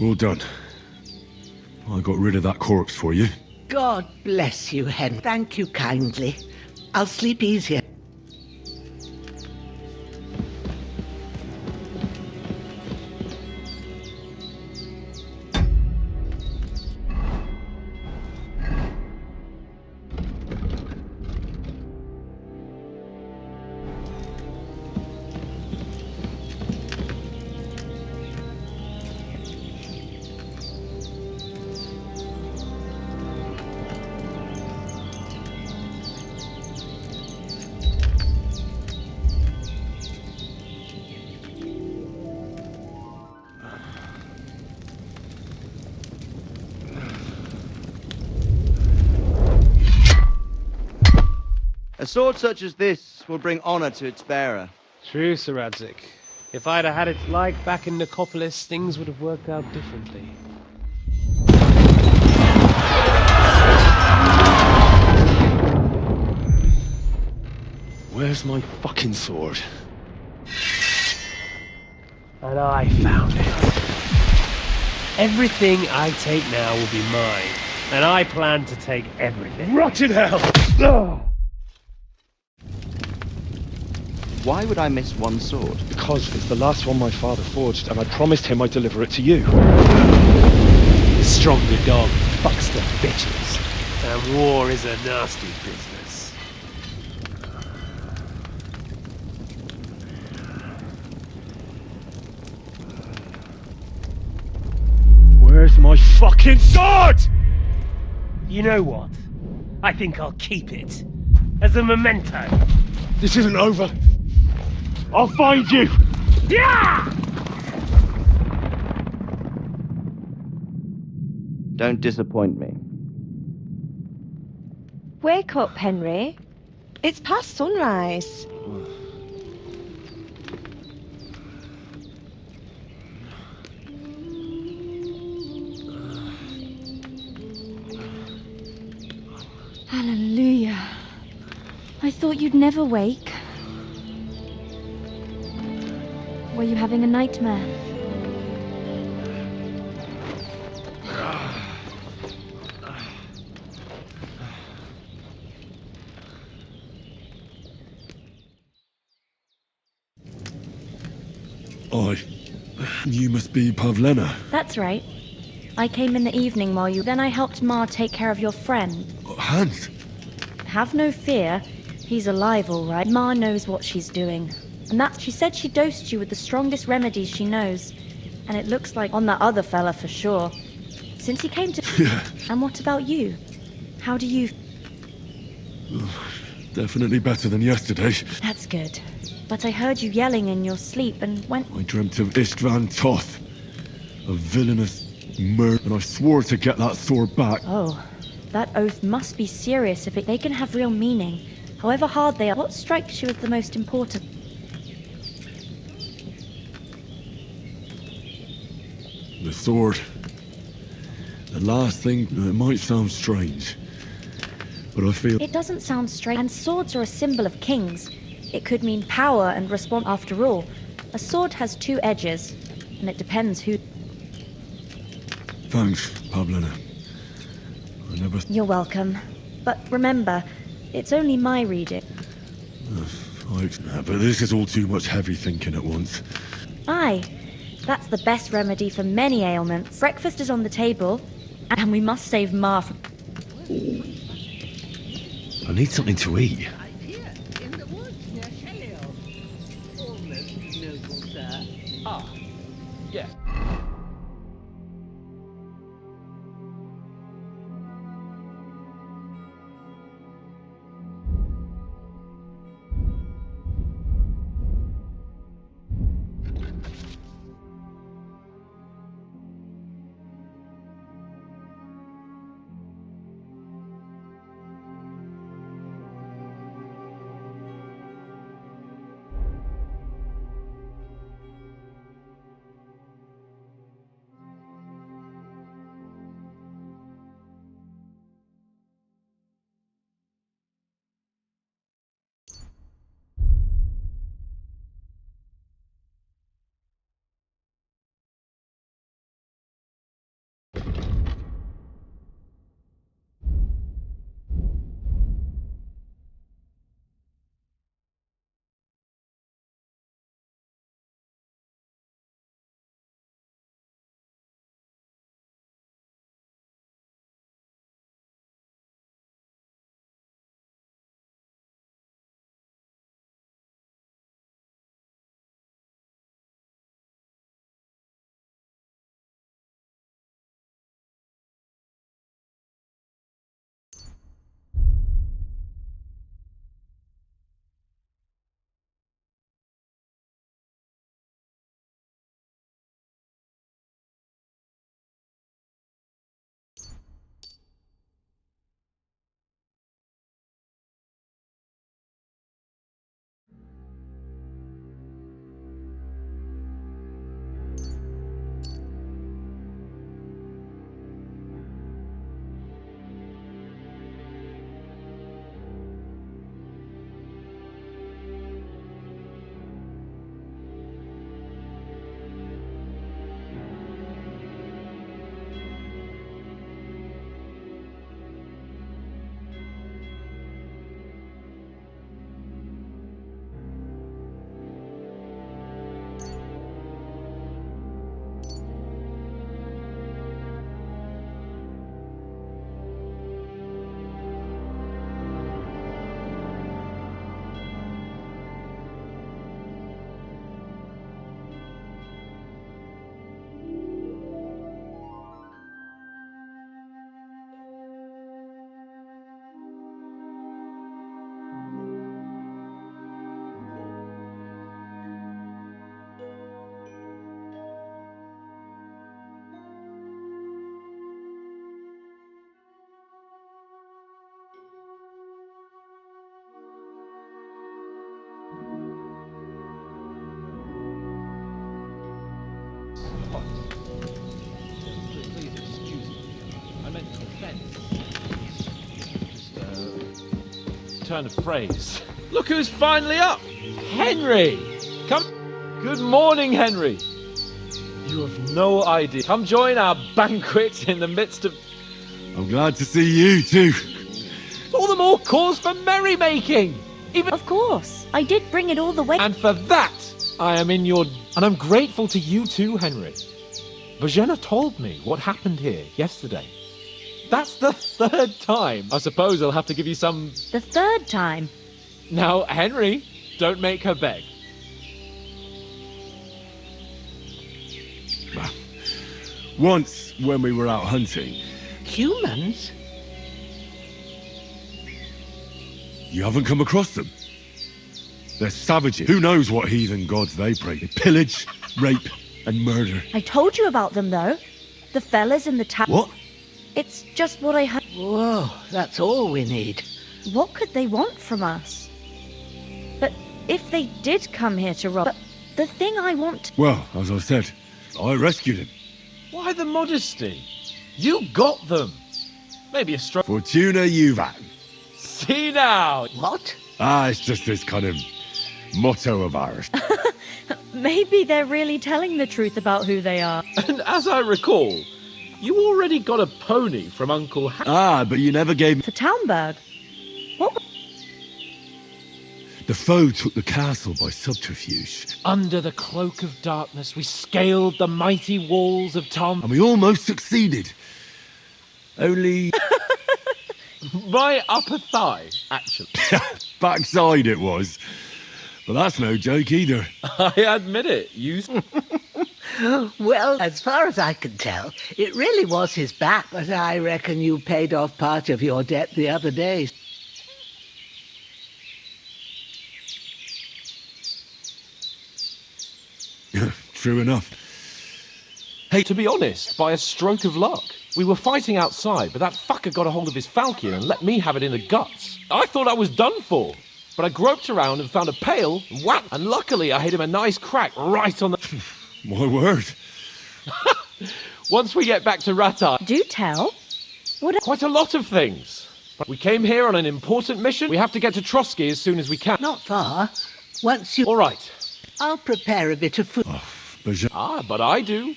Well done. I got rid of that corpse for you. God bless you, Hen. Thank you kindly. I'll sleep easier. A sword such as this will bring honor to its bearer. True, Sir Radzig. If I'd have had its like back in Nicopolis, things would have worked out differently. Where's my fucking sword? And I found it. Everything I take now will be mine, and I plan to take everything. Rotten hell! Why would I miss one sword? Because it's the last one my father forged, and I promised him I'd deliver it to you. The stronger dog fucks the bitches, and war is a nasty business. Where's my fucking sword? You know what? I think I'll keep it. As a memento. This isn't over. I'll find you! Yeah! Don't disappoint me. Wake up, Henry. It's past sunrise. Hallelujah. I thought you'd never wake. Were you having a nightmare? You must be Pavlena. That's right. I came in the evening while you... Then I helped Ma take care of your friend. Hans! Have no fear. He's alive, all right. Ma knows what she's doing. And that she said she dosed you with the strongest remedies she knows. And it looks like on that other fella for sure. Since he came to... Yeah. And what about you? How do you... Definitely better than yesterday. That's good. But I heard you yelling in your sleep and went... I dreamt of Istvan Toth, a villainous murder, and I swore to get that sword back. Oh, that oath must be serious if they can have real meaning. However hard they are, what strikes you as the most important? The sword. The last thing, it might sound strange, but I feel... It doesn't sound strange. And swords are a symbol of kings. It could mean power and response. After all, a sword has two edges, and it depends who... Thanks, Pavlena. I never... You're welcome. But remember, it's only my reading. But this is all too much heavy thinking at once. Aye, that's the best remedy for many ailments. Breakfast is on the table, and we must save Ma from... I need something to eat. I'm here, in the woods near Shelley. Almost noble, sir. Ah, yes. Please excuse me. I meant offense. Just, turn of phrase. Look who's finally up! Henry! Come. Good morning, Henry. You have no idea. Come join our banquet in the midst of... I'm glad to see you too. All the more cause for merrymaking! Even... Of course. I did bring it all the way. And for that, I am in your... And I'm grateful to you too, Henry. Bojena told me what happened here yesterday. That's the third time. I suppose I'll have to give you some... The third time. Now, Henry, don't make her beg. Once, when we were out hunting, Humans? you haven't come across them. They're savages. Who knows what heathen gods they pray? They pillage, rape, and murder. I told you about them, though. The fellas in the town. What? It's just what I heard. Whoa, that's all we need. What could they want from us? But if they did come here to rob... But the thing I want... Well, as I said, I rescued him. Why the modesty? You got them. Maybe a stroke. Fortuna Juvat. See now. What? It's just this kind of motto of ours. Maybe they're really telling the truth about who they are. And as I recall, you already got a pony from Uncle But you never gave me... For Townburg. What... The foe took the castle by subterfuge, Under the cloak of darkness, we scaled the mighty walls of Tom. and we almost succeeded. Only... My upper thigh, actually. backside it was. But that's no joke either. I admit it. You... Well, as far as I can tell, it really was his back, but I reckon you paid off part of your debt the other day. True enough. Hey, to be honest, by a stroke of luck. We were fighting outside, but that fucker got a hold of his falcon and let me have it in the guts. I thought I was done for. But I groped around and found a pail, and whack! And luckily I hit him a nice crack right on the... My word. Once we get back to Rattay... Do tell. What... Quite a lot of things. But we came here on an important mission. We have to get to Trotsky as soon as we can. Not far. Once you... All right. I'll prepare a bit of food. But I do.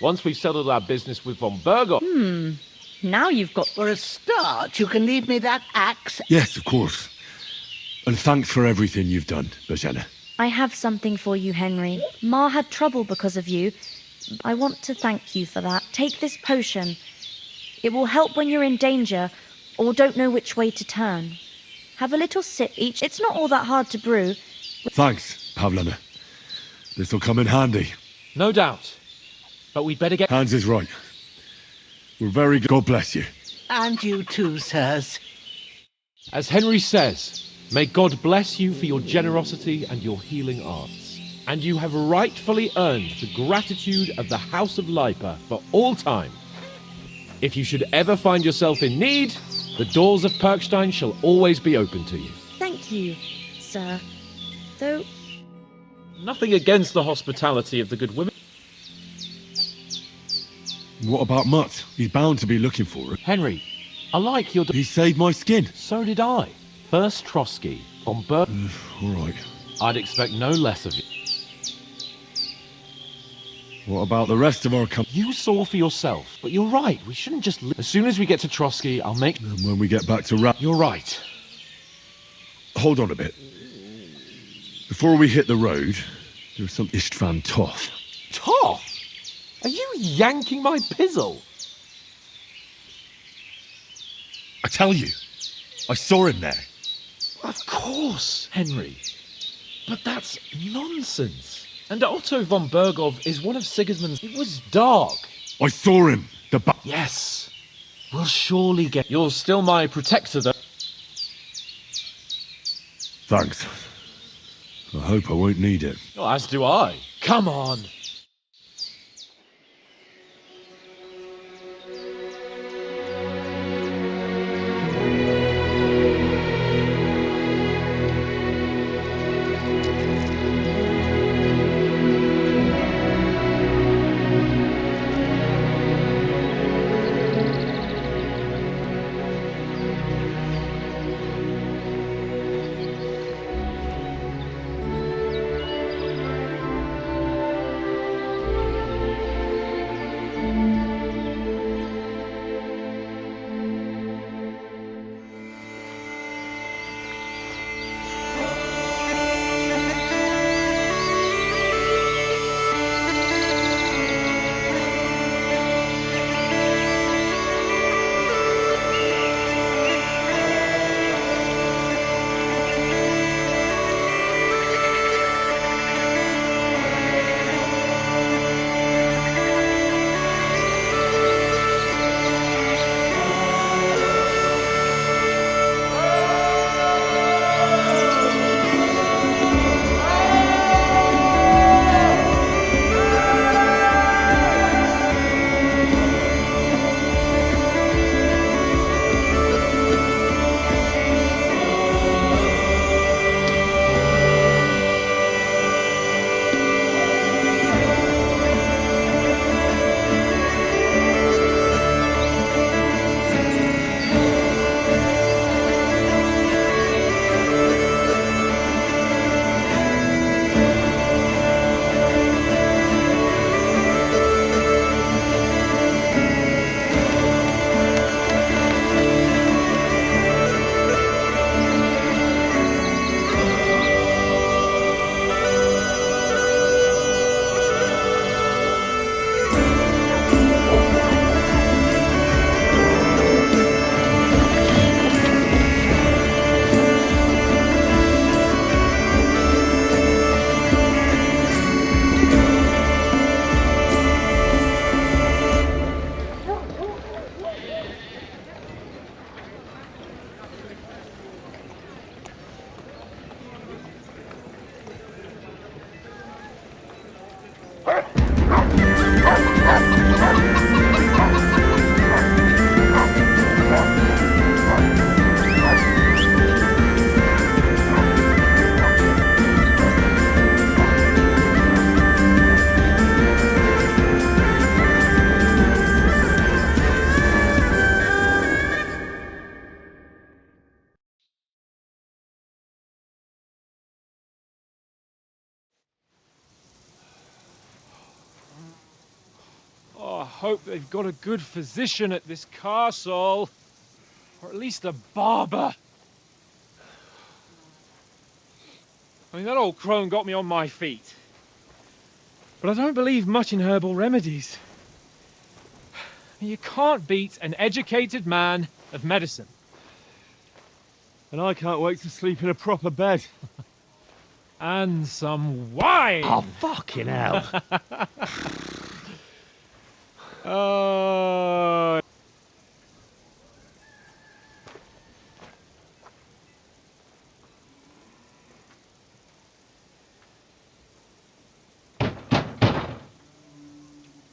Once we've settled our business with von Berghoff. Now you've got... For a start, you can leave me that axe. Yes, of course. And thanks for everything you've done, Bojena. I have something for you, Henry. Ma had trouble because of you. I want to thank you for that. Take this potion. It will help when you're in danger or don't know which way to turn. Have a little sip each. It's not all that hard to brew. Thanks, Pavlena. This'll come in handy. No doubt. But we'd better get... Hans is right. We're very good. God bless you. And you too, sirs. As Henry says, may God bless you for your generosity and your healing arts. And you have rightfully earned the gratitude of the House of Lipa for all time. If you should ever find yourself in need, the doors of Perkstein shall always be open to you. Thank you, sir. Though... Nothing against the hospitality of the good women. What about Mutt? He's bound to be looking for her. Henry, I like your... He saved my skin. So did I. First Trotsky, on Bert. All right. I'd expect no less of you. What about the rest of our company? You saw for yourself, but you're right. We shouldn't just... As soon as we get to Trotsky, I'll make... And when we get back to Rat... You're right. Hold on a bit. Before we hit the road, there's some Istvan Toth. Toth? Are you yanking my pizzle? I tell you, I saw him there. Of course, Henry. But that's nonsense. And Otto von Berghoff is one of Sigismund's... It was dark. I saw him. Yes. We'll surely get... You're still my protector, though. Thanks. I hope I won't need it. Oh, as do I. Come on. hope they've got a good physician at this castle. Or at least a barber. I mean, that old crone got me on my feet. But I don't believe much in herbal remedies. You can't beat an educated man of medicine. And I can't wait to sleep in a proper bed. And some wine! Oh, fucking hell. Oh.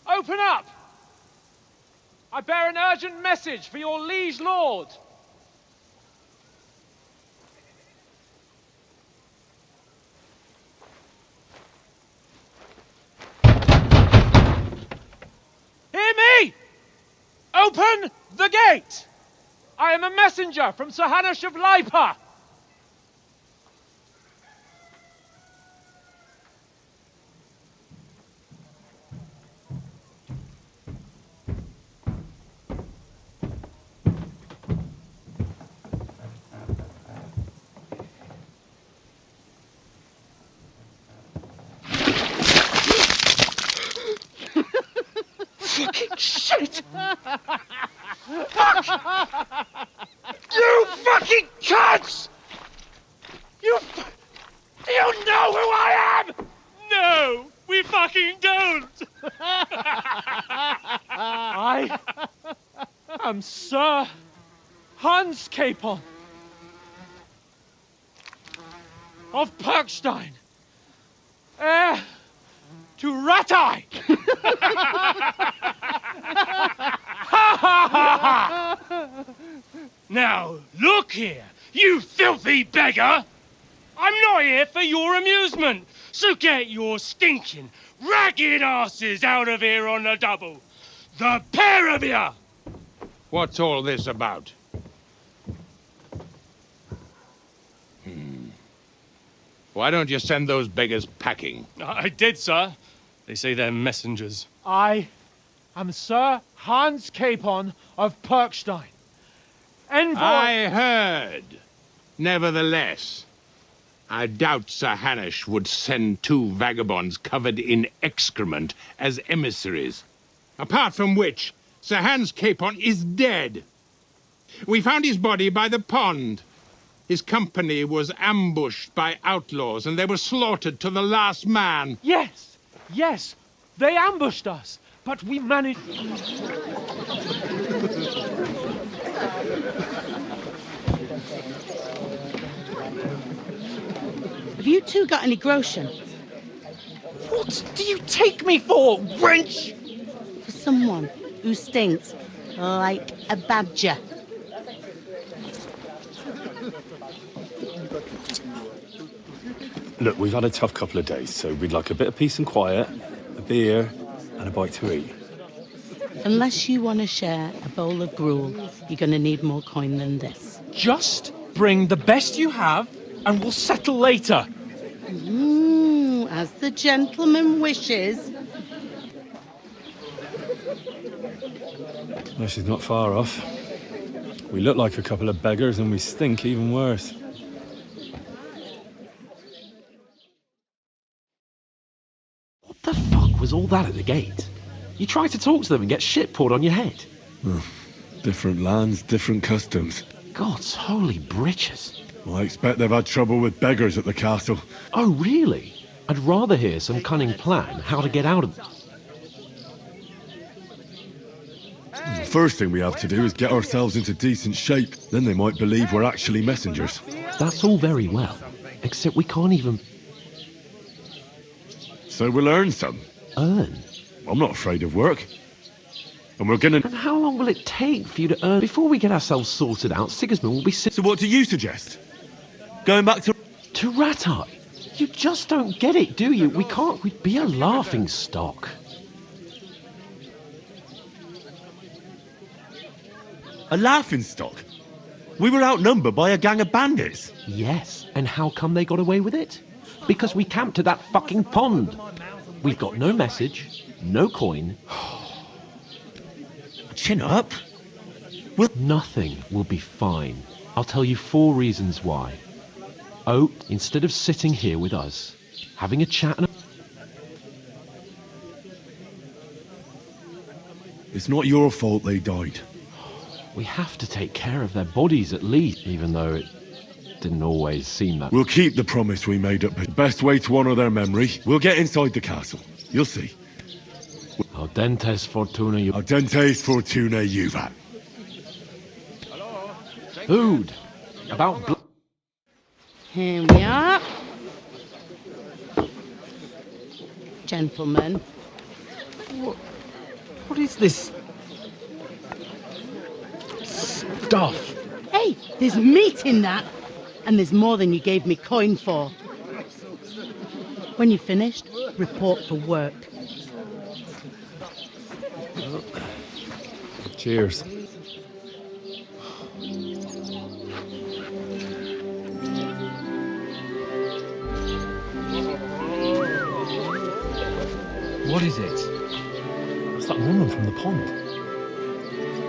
Open up! I bear an urgent message for your liege lord. Hear me! Open the gate! I am a messenger from Sir Hanush of Lipa. Fucking shit! Fuck! You fucking cunts! Do you know who I am? No, we fucking don't. I am Sir Hans Capon of Perkstein, heir to Ratai. Now, look here, you filthy beggar! I'm not here for your amusement, so get your stinking, ragged asses out of here on the double. The pair of you! What's all this about? Why don't you send those beggars packing? I did, sir. They say they're messengers. I am Sir Hans Capon of Perkstein. Envoy... I heard. Nevertheless, I doubt Sir Hanush would send two vagabonds covered in excrement as emissaries. Apart from which, Sir Hans Capon is dead. We found his body by the pond. His company was ambushed by outlaws, and they were slaughtered to the last man. Yes, yes, they ambushed us, but we managed... Have you two got any groschen? What do you take me for, wench? For someone who stinks like a badger. Look, we've had a tough couple of days, so we'd like a bit of peace and quiet, a beer, and a bite to eat. Unless you want to share a bowl of gruel, you're going to need more coin than this. Just bring the best you have, and we'll settle later. As the gentleman wishes. Well, she's not far off. We look like a couple of beggars, and we stink even worse. What the fuck was all that at the gate? You tried to talk to them and get shit poured on your head. Different lands, different customs. God's holy britches. Well, I expect they've had trouble with beggars at the castle. Oh, really? I'd rather hear some cunning plan how to get out of them. The first thing we have to do is get ourselves into decent shape. Then they might believe we're actually messengers. That's all very well, except we can't even... So we'll earn some. Earn? I'm not afraid of work. And we're gonna... And how long will it take for you to earn? Before we get ourselves sorted out, Sigismund will be... So what do you suggest? Going back to... To Ratai? You just don't get it, do you? We'd be a laughing stock. A laughing stock? We were outnumbered by a gang of bandits. Yes, and how come they got away with it? Because we camped at that fucking pond. We've got no message, no coin. Chin up. Nothing will be fine. I'll tell you 4 reasons why. Oak, instead of sitting here with us, having a chat and It's not your fault they died. we have to take care of their bodies at least, even though it didn't always seem that. We'll keep the promise we made up. The best way to honor their memory, we'll get inside the castle. You'll see. Audentes fortuna Audentes fortuna juvat. Food. About Here we are. Gentlemen. What is this stuff? Hey, there's meat in that. And there's more than you gave me coin for. When you're finished, report for work. Cheers. What is it? It's that woman from the pond.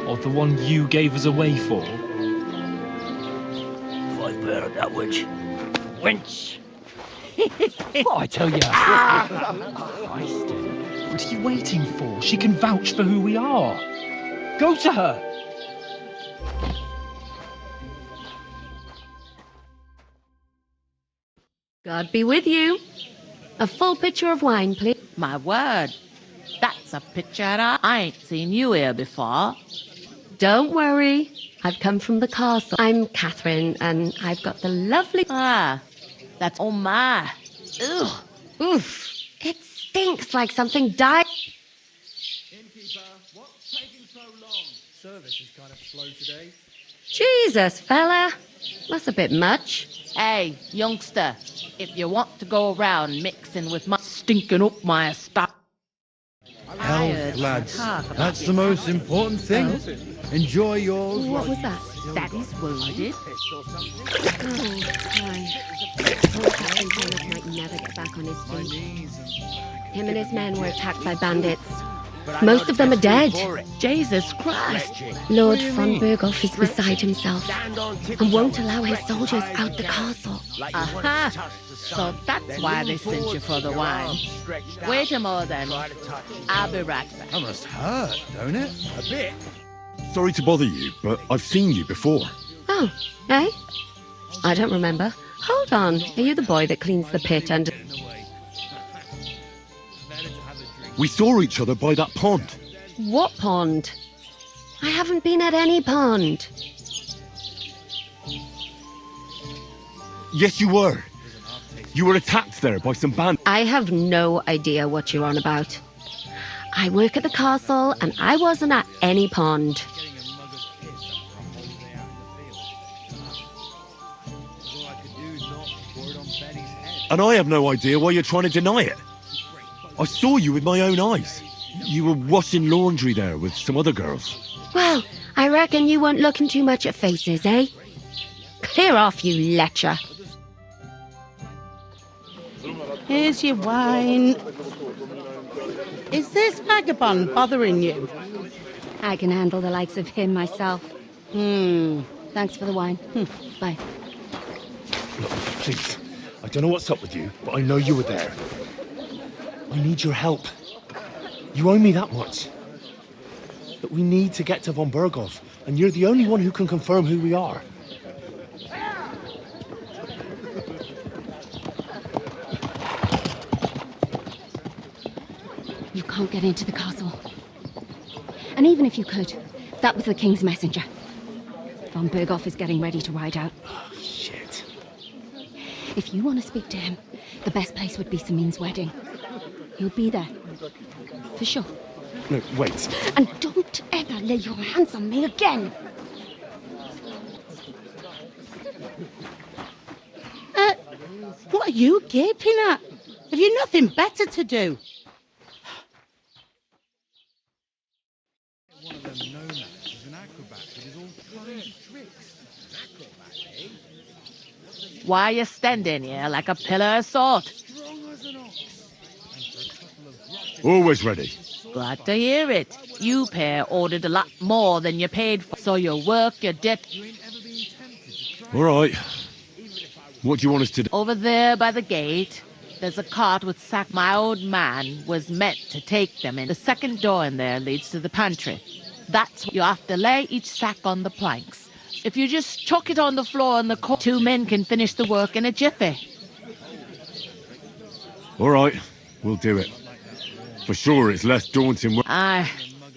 Or the one you gave us away for? I've heard that witch. Wench! What I tell you? What are you waiting for? She can vouch for who we are. Go to her. God be with you. A full pitcher of wine, please. My word. That's a picture I ain't seen you here before. Don't worry. I've come from the castle. I'm Catherine, and I've got the lovely... Ah, that's... Oh, my. Ugh. Oof. It stinks like something died. Innkeeper, what's taking so long? Service is kind of slow today. Jesus, fella. That's a bit much. Hey, youngster, if you want to go around mixing with my stinking up my stuff. Health, lads. That's the most important thing. Oh. Enjoy yours. What was that? Daddy's wounded. Oh, my. Poor Captain Thomas might never get back on his feet. Him and his men were attacked by bandits. Most of them are dead. Jesus Christ. Lord von Berghoff is beside himself and won't allow his soldiers out the castle. Aha! So that's why they sent you for the wine. Wait a moment then. I'll be right back. That must hurt, don't it? A bit. Sorry to bother you, but I've seen you before. Oh, eh? I don't remember. Hold on. Are you the boy that cleans the pit and... We saw each other by that pond. What pond? I haven't been at any pond. Yes, you were. You were attacked there by some bandits. I have no idea what you're on about. I work at the castle and I wasn't at any pond. And I have no idea why you're trying to deny it. I saw you with my own eyes. You were washing laundry there with some other girls. Well, I reckon you weren't looking too much at faces, eh? Clear off, you lecher. Here's your wine. Is this vagabond bothering you? I can handle the likes of him myself. Thanks for the wine. Bye. Look, please. I don't know what's up with you, but I know you were there. I need your help. You owe me that much. But we need to get to von Berghoff, and you're the only one who can confirm who we are. You can't get into the castle. And even if you could, that was the king's messenger. Von Berghoff is getting ready to ride out. Oh, shit. If you want to speak to him, the best place would be Samin's wedding. He'll be there. For sure. No, wait. And don't ever lay your hands on me again. What are you gaping at? Have you nothing better to do? One of them nomads is an acrobat that is all kinds of tricks. An acrobat, eh? Why are you standing here like a pillar of salt? Strong as an ox. Always ready. Glad to hear it. You pair ordered a lot more than you paid for, so your work, your debt. All right. What do you want us to do? Over there by the gate, there's a cart with sack. My old man was meant to take them in. The second door in there leads to the pantry. That's you have to lay each sack on the planks. If you just chuck it on the floor in the court, 2 men can finish the work in a jiffy. All right, we'll do it. For sure, it's less daunting work.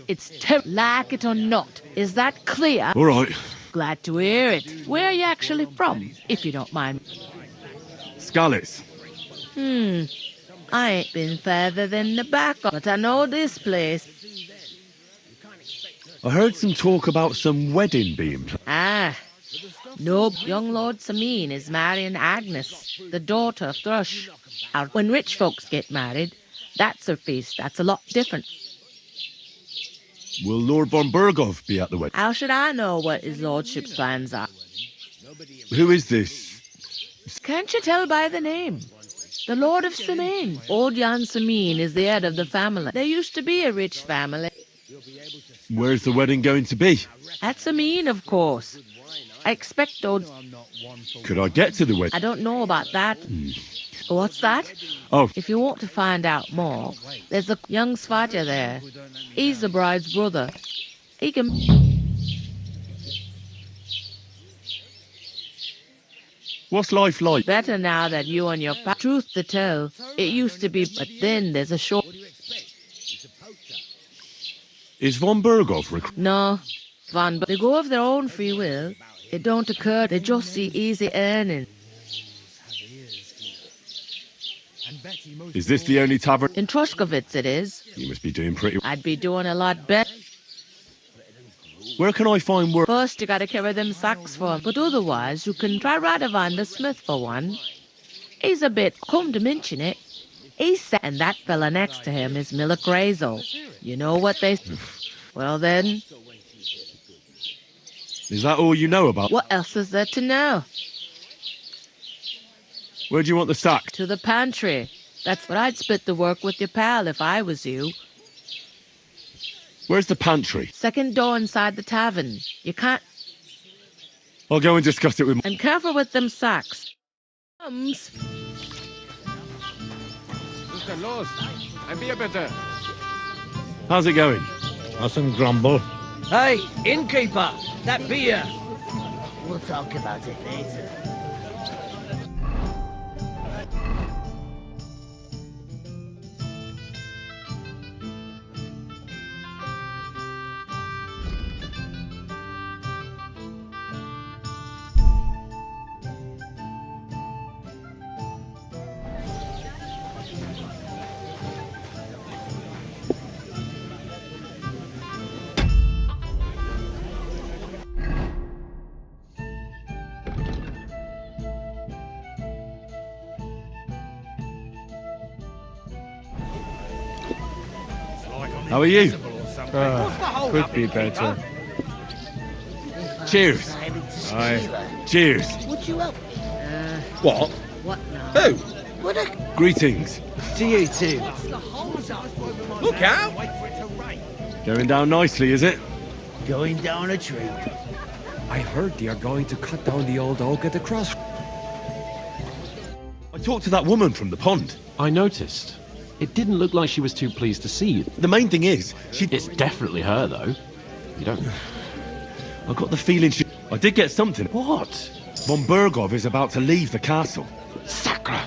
It's like it or not. Is that clear? All right. Glad to hear it. Where are you actually from, if you don't mind? Skalitz. I ain't been further than the back, but I know this place. I heard some talk about some wedding being planned. No, young Lord Sameen is marrying Agnes, the daughter of Thrush. When rich folks get married, that's a feast. That's a lot different. Will Lord von Berghoff be at the wedding? How should I know what his lordship's plans are? Who is this? Can't you tell by the name? The Lord of Sameen. Old Jan Sameen is the head of the family. There used to be a rich family. Where's the wedding going to be? At Sameen, of course. I expect old... Could I get to the wedding? I don't know about that. What's that? Oh. If you want to find out more, there's a young Svatja there. He's the bride's brother. He can... What's life like? Better now that you and your truth to tell. It used to be, but then there's a short... Is von Berghoff No, but they go of their own free will. It don't occur. They just see easy earning. Is this the only tavern? In Trushkovitz it is. You must be doing pretty well. I'd be doing a lot better. Where can I find work? First you gotta carry them sacks for 'em, but otherwise you can try Radovan the smith for one. He's a bit, come to mention it, and that fella next to him is Miller Grazel. You know what they... Well then... Is that all you know about? What else is there to know? Where do you want the sack? To the pantry. That's what I'd split the work with your pal if I was you. Where's the pantry? Second door inside the tavern. You can't... I'll go and discuss it with... And careful with them sacks. How's it going? Mustn't grumble. Hey, innkeeper, that beer. We'll talk about it later. How are you? Could be better. Cheers. Aye. Cheers. Would you help? What? What now? Who? Greetings. To you too. Look out! Going down nicely, is it? Going down a tree. I heard they are going to cut down the old oak at the cross. I talked to that woman from the pond. I noticed. It didn't look like she was too pleased to see you. The main thing is, It's definitely her, though. You don't... I got the feeling she... I did get something. What? Von Berghoff is about to leave the castle. Sacre!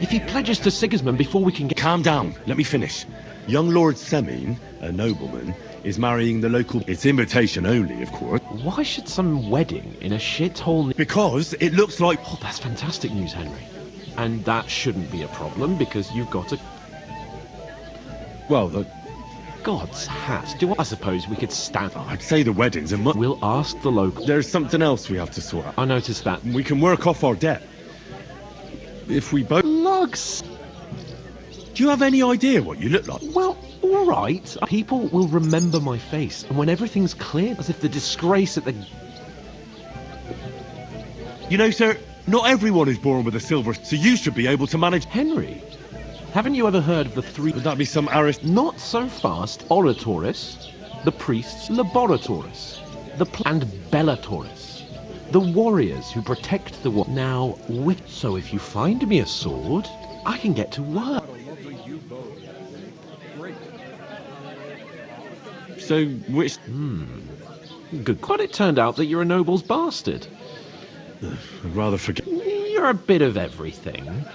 If he pledges to Sigismund before we can get... Calm down. Let me finish. Young Lord Semin, a nobleman, is marrying the local... It's invitation only, of course. Why should some wedding in a shithole... Because it looks like... Oh, that's fantastic news, Henry. And that shouldn't be a problem, because you've got a... Well, the... God's hat. I suppose we could stand... I'd say the wedding's a month. We'll ask the local... There's something else we have to sort out. I noticed that. We can work off our debt. If we both... Lugs! Do you have any idea what you look like? Well, all right. People will remember my face, and when everything's clear, as if the disgrace at the... You know, sir, not everyone is born with a silver, so you should be able to manage... Henry, Haven't you ever heard of the three... Would that be some arist... Not so fast. Oratoris, the priests, Laboratoris, and Bellatoris. The warriors who protect the war. Now, so if you find me a sword, I can get to work. So, which... Good. But it turned out that you're a noble's bastard. I'd rather forget... You're a bit of everything.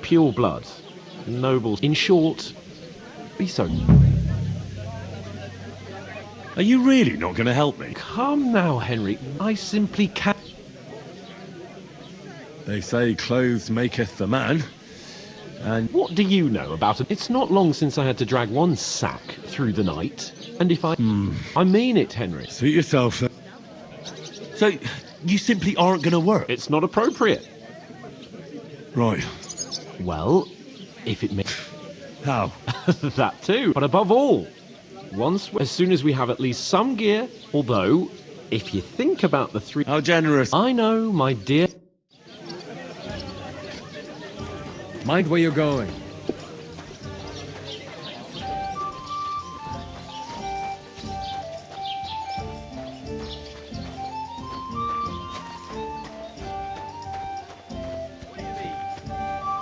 Pure blood. Nobles. In short, be so... Are you really not going to help me? Come now, Henry. I simply can't... They say clothes maketh the man. And what do you know about it? It's not long since I had to drag one sack through the night. And if I... I mean it, Henry. Suit yourself. So, you simply aren't going to work? It's not appropriate. Right. Well, if it makes... How? That too. But above all, as soon as we have at least some gear, although, if you think about the three... How generous. I know, my dear... Mind where you're going.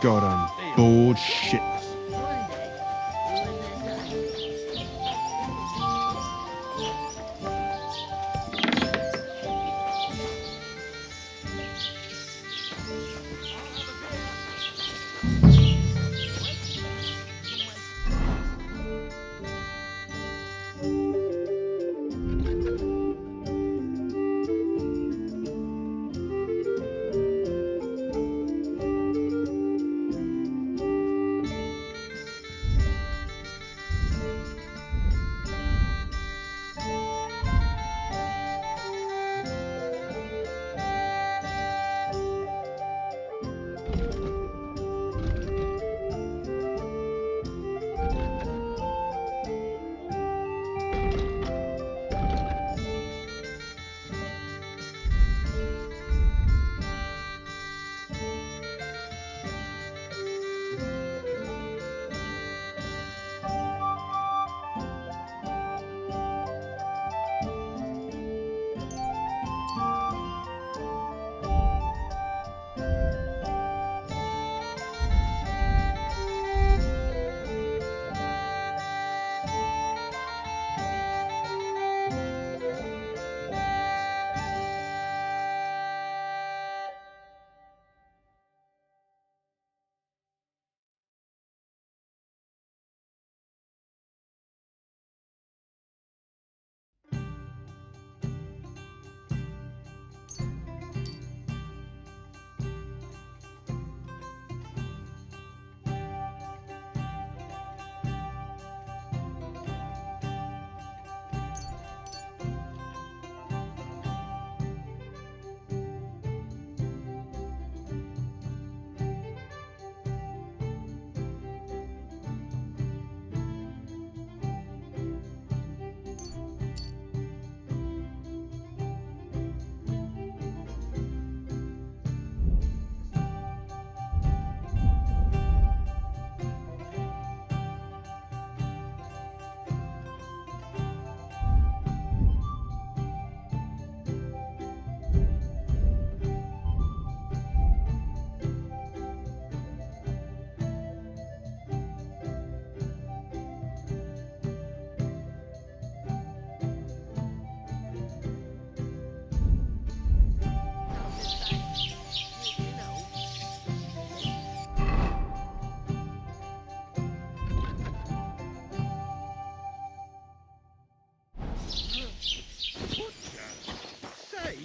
God, I'm bored shitless.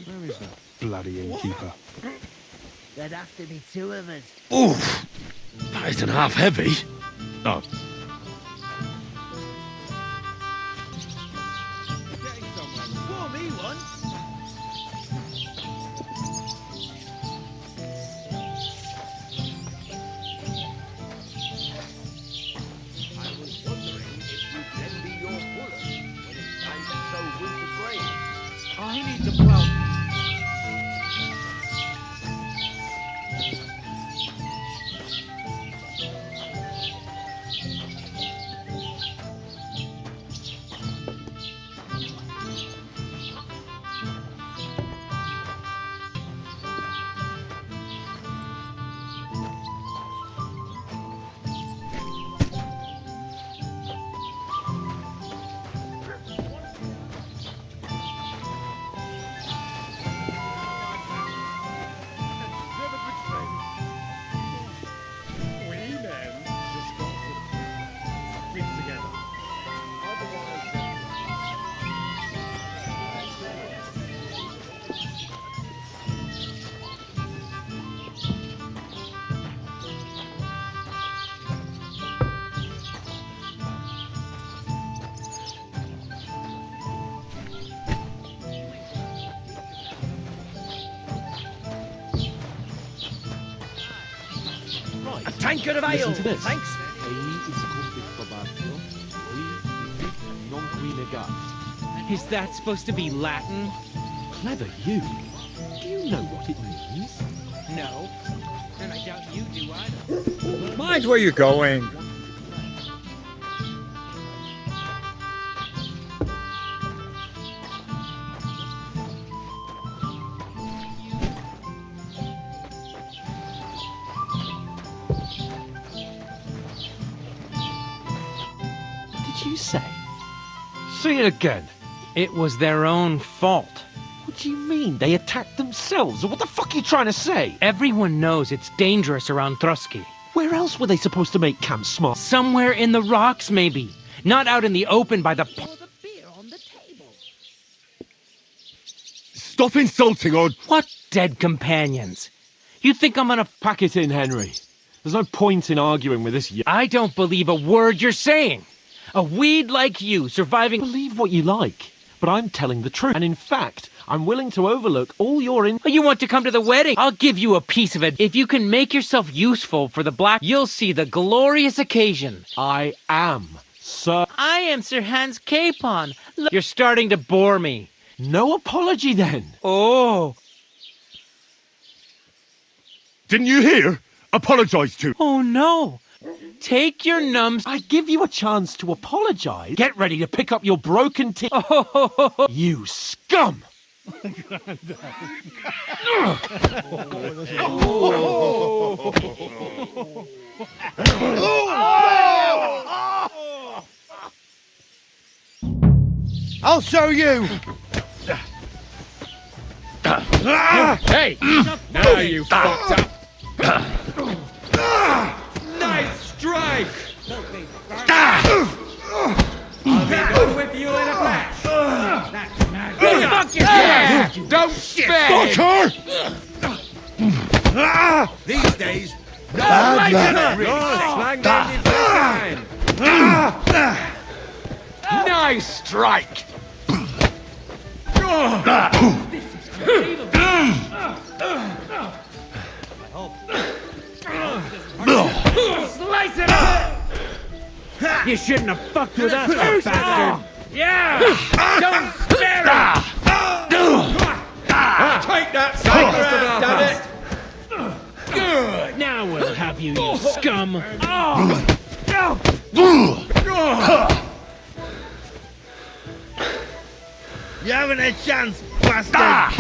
Where is that bloody innkeeper? There'd have to be two of us. Oof! That isn't half heavy. Oh. Pour me one. I was wondering if you'd lend me your puller when it's time to sow winter grain. I need to plow. right. A tankard of ale, Listen to this. thanks. Is that supposed to be Latin? Clever you. Do you know what it means? No. And I doubt you do either. Mind where you're going. What did you say? Say it again. It was their own fault. What do you mean? They attacked themselves? What the fuck are you trying to say? Everyone knows it's dangerous around Trusky. Where else were they supposed to make camp, Smart? Somewhere in the rocks, maybe. Not out in the open by the... Stop insulting or... What dead companions? You think I'm gonna... Pack it in, Henry. There's no point in arguing with this. I don't believe a word you're saying. A weed like you surviving... Believe what you like, but I'm telling the truth. And in fact, I'm willing to overlook all your... You want to come to the wedding? I'll give you a piece of it. If you can make yourself useful for the Black, you'll see the glorious occasion. I am, sir. I am Sir Hans Capon. Look, you're starting to bore me. No apology, then. Oh. Didn't you hear? Apologise to. Oh, no. Take your nums. I give you a chance to apologise. Get ready to pick up your broken teeth. Oh. You scum! I'll show you! Hey! Now you fucked up! Nice strike! I'll be done with you in a flash! Fuck your ass! Don't spare! Fuck her! These days, no Bad luck. Nice strike! Slice it up! You shouldn't have fucked with us, you bastard! Yeah! Don't spare it! Take that cigarette, damn it! Good! Now we'll have you, you scum! You haven't a chance, bastard!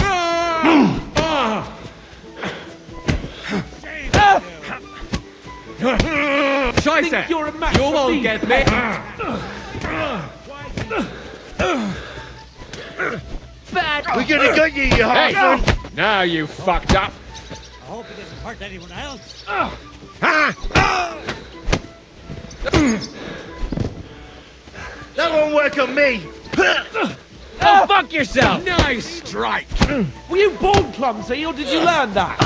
Scheiße! You're a match You for won't me. get me! Bad. We're gonna get you, you Hey! half-son! Now you fucked up! I hope it doesn't hurt anyone else. That won't work on me! Oh, fuck yourself! Nice strike! Were you born clumsy, or did you learn that?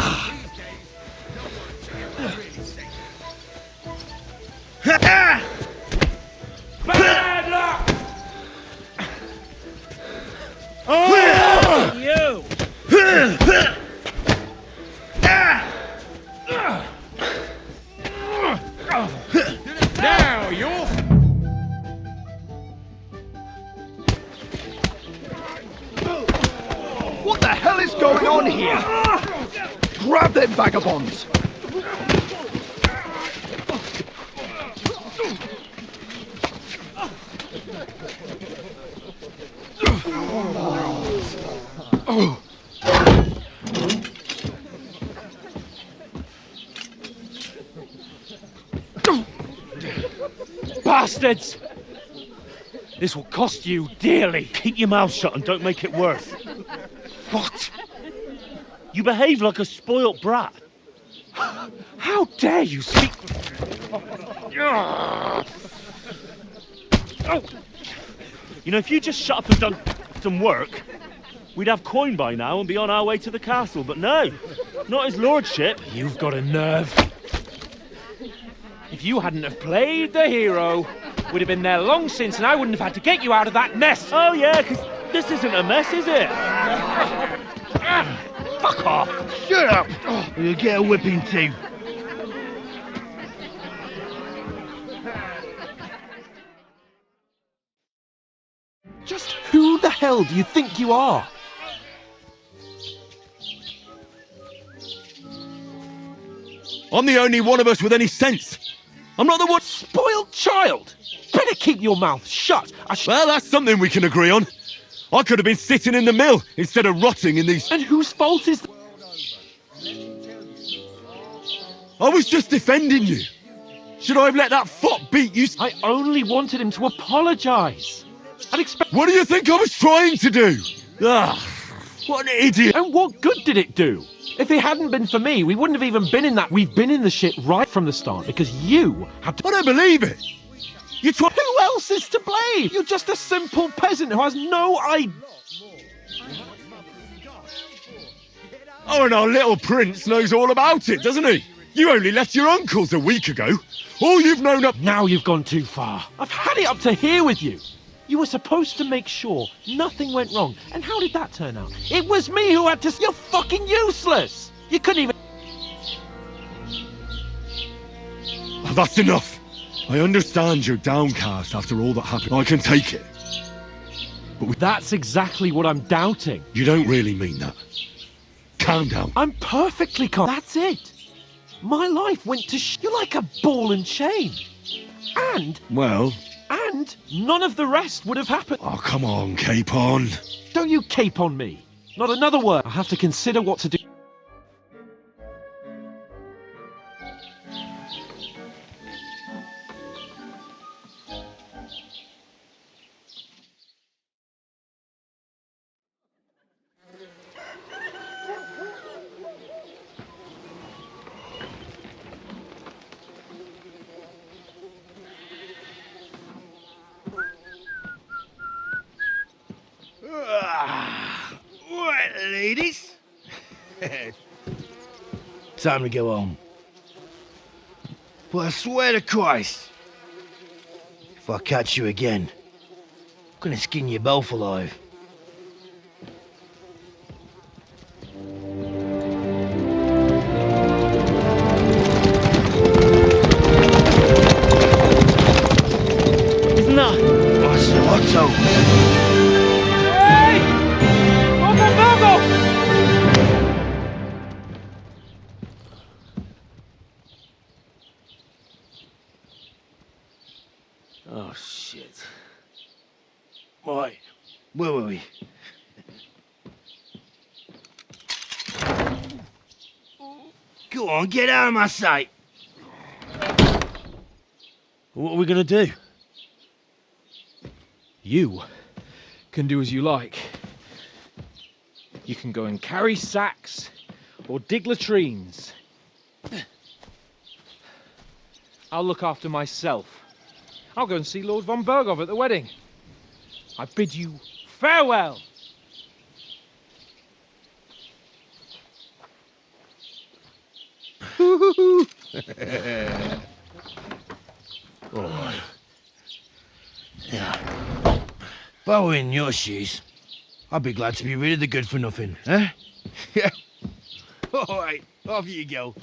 Bad luck! You! Now you're... What the hell is going on here? Grab them vagabonds! Bastards! This will cost you dearly. Keep your mouth shut and don't make it worse. What? You behave like a spoilt brat. How dare you speak... You know, if you just shut up and done some work, we'd have coin by now and be on our way to the castle. But no, not his lordship. You've got a nerve. If you hadn't have played the hero, we'd have been there long since and I wouldn't have had to get you out of that mess. Oh yeah, because this isn't a mess, is it? Fuck off. Shut up! You'll get a whipping too. hell do you think you are? I'm the only one of us with any sense. I'm not the one... Spoiled child! Better keep your mouth shut. Well, that's something we can agree on. I could have been sitting in the mill instead of rotting in these... And whose fault is... I was just defending you. Should I have let that fop beat you? I only wanted him to apologise. I'd expect... What do you think I was trying to do? Ah, what an idiot. And what good did it do? If it hadn't been for me, we wouldn't have even been in that. We've been in the shit right from the start because you had to... I don't believe it. Who else is to blame? You're just a simple peasant who has no idea. Oh, and our little prince knows all about it, doesn't he? You only left your uncle's a week ago. All you've known up... Now you've gone too far. I've had it up to here with you. You were supposed to make sure nothing went wrong. And how did that turn out? It was me who had to... You're fucking useless. You couldn't even... Oh, that's enough. I understand you're downcast after all that happened. I can take it. But that's exactly what I'm doubting. You don't really mean that. Calm down. I'm perfectly calm. That's it. My life went to You're like a ball and chain. And... Well... And none of the rest would have happened. Oh, come on, Capon. Don't you cape on me. Not another word. I have to consider what to do. Right, ladies. Time to go home. But I swear to Christ, if I catch you again, I'm gonna skin you both alive. No. What's the motto? Hey! Go! Oh, shit. Right, where were we? Go on, get out of my sight. What are we gonna do? You can do as you like. You can go and carry sacks or dig latrines. I'll look after myself. I'll go and see Lord von Berghoff at the wedding. I bid you farewell. Oh. Yeah. If I were in your shoes, I'd be glad to be rid of the good for nothing, eh? Yeah. All right, off you go.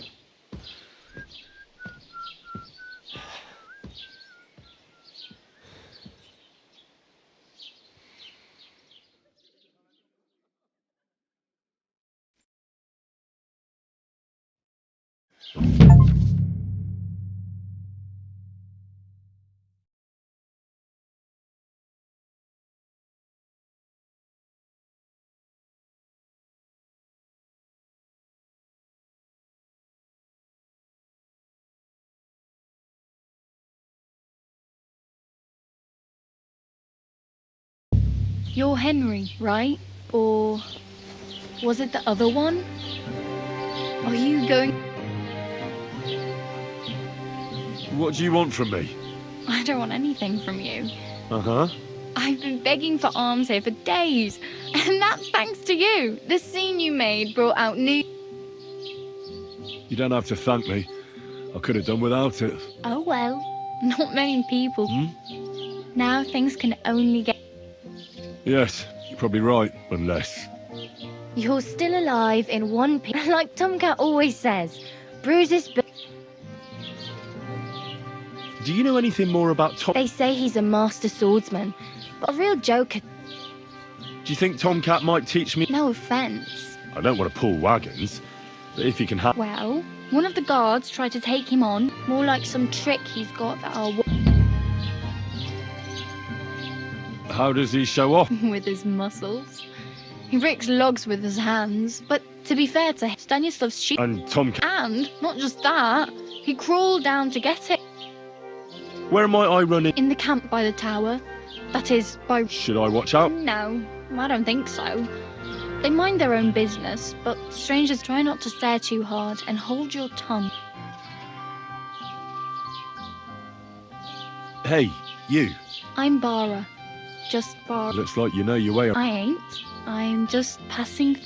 You're Henry, right? Or was it the other one? Are you going... What do you want from me? I don't want anything from you. Uh-huh. I've been begging for alms here for days. And that's thanks to you. The scene you made brought out new... You don't have to thank me. I could have done without it. Oh well, not many people. Now things can only get... Yes, you're probably right, unless... You're still alive in one piece, like Tomcat always says. Bruises... Do you know anything more about Tom? They say he's a master swordsman, but a real joker. you think Tomcat might teach me? No offence. I don't want to pull wagons, but if you can have... Well, one of the guards tried to take him on, more like some trick he's got that I'll... How does he show off? with his muscles. He breaks logs with his hands, but to be fair to him, Stanislav's sheep... And Tomcat... And, not just that, he crawled down to get it. Where might I run in? In the camp by the tower. That is, by... Should I watch out? No, I don't think so. They mind their own business, but strangers try not to stare too hard and hold your tongue. Hey, you. I'm Bara. Just Bara. Looks like you know your way. I ain't. I'm just passing...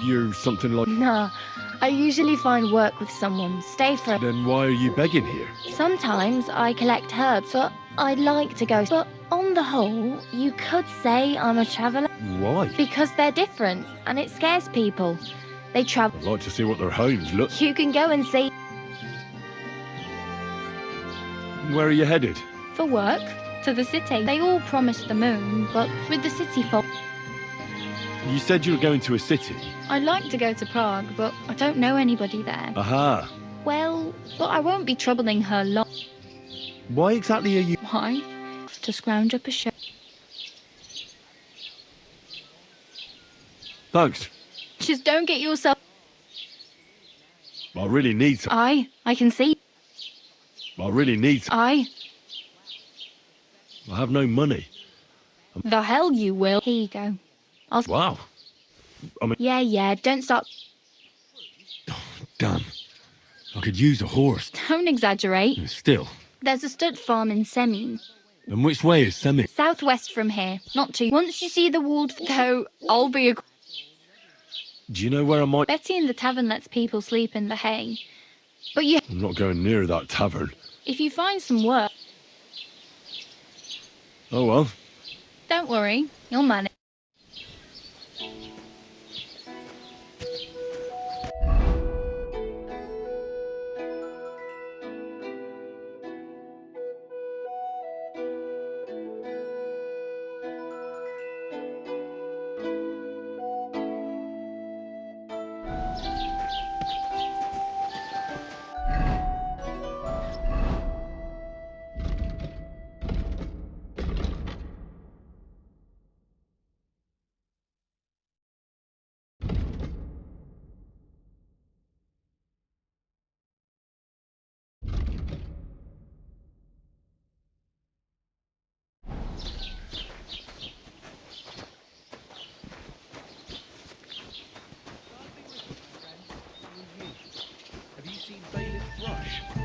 You're something like... Nah, I usually find work with someone, stay for... Then why are you begging here? Sometimes I collect herbs, but I'd like to go. But on the whole, you could say I'm a traveller. Why? Because they're different, and it scares people. They travel... I'd like to see what their homes look. You can go and see. Where are you headed? For work, to the city. They all promised the moon, but with the city folk... You said you were going to a city. I'd like to go to Prague, but I don't know anybody there. Aha. Well, but I won't be troubling her long. Why exactly are you... Why? To scrounge up a show. Thanks. Just don't get yourself... I really need some. I can see. I really need some. I have no money. The hell you will. Here you go. Wow. I mean... Yeah, don't stop. Damn. I could use a horse. Don't exaggerate. Still. There's a stud farm in Semin. And which way is Semin? Southwest from here. Not too. Once you see the walled... Though, I'll be a... Do you know where I might... Betty in the tavern lets people sleep in the hay. But you... I'm not going near that tavern. If you find some work... Oh well. Don't worry. You'll manage.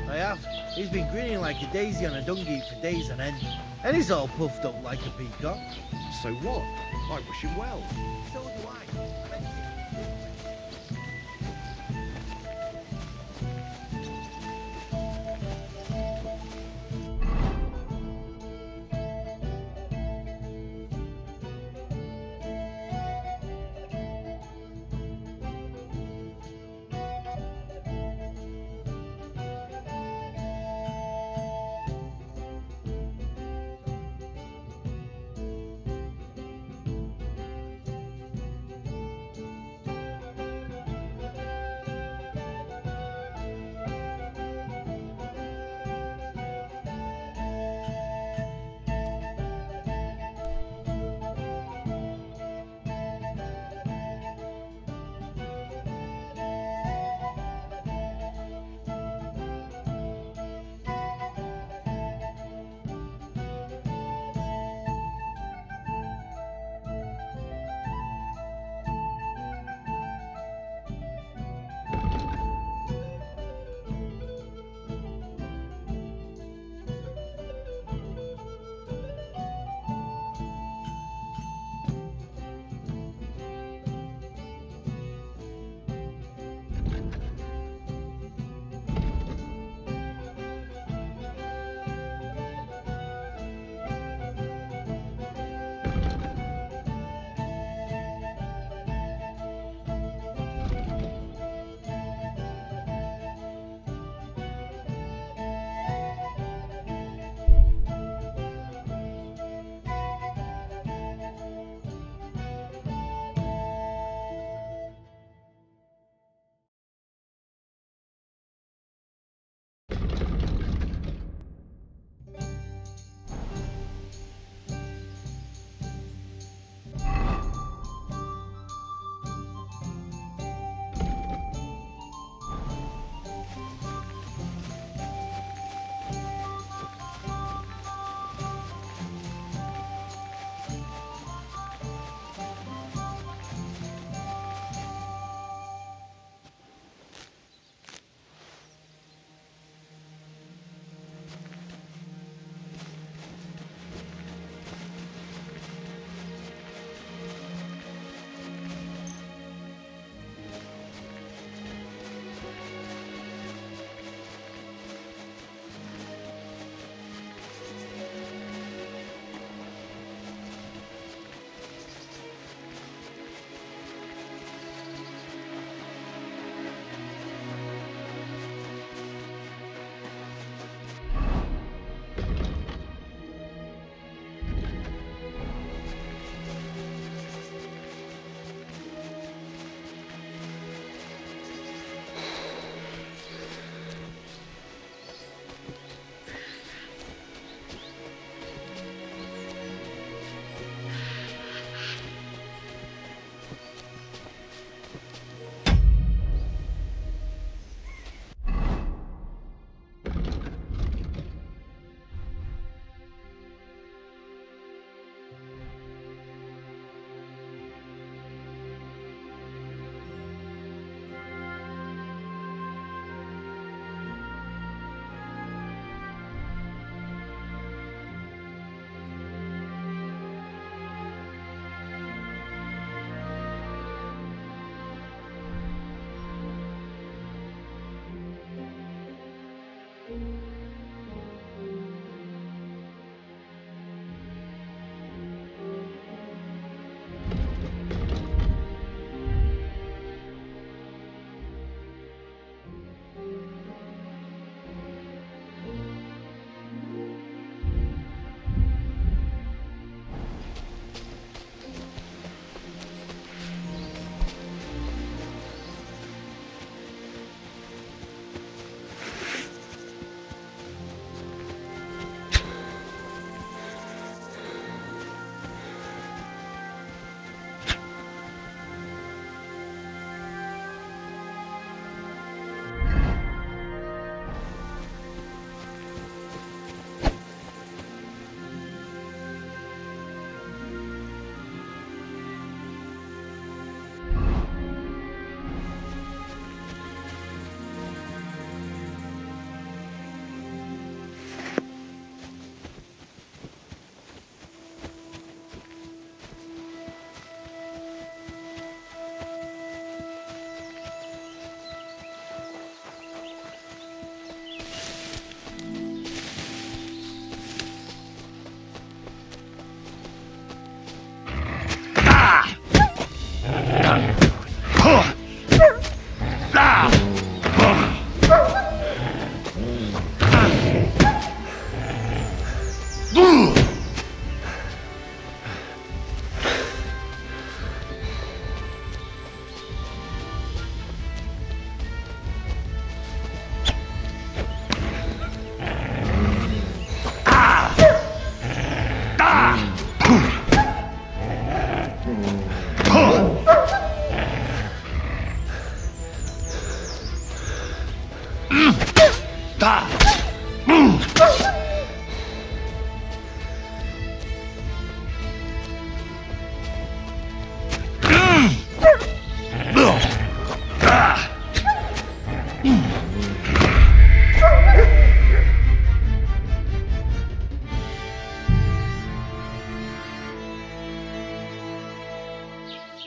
I have. He's been grinning like a daisy on a dung heap for days on end. And he's all puffed up like a peacock. So what? I wish him well. So do I.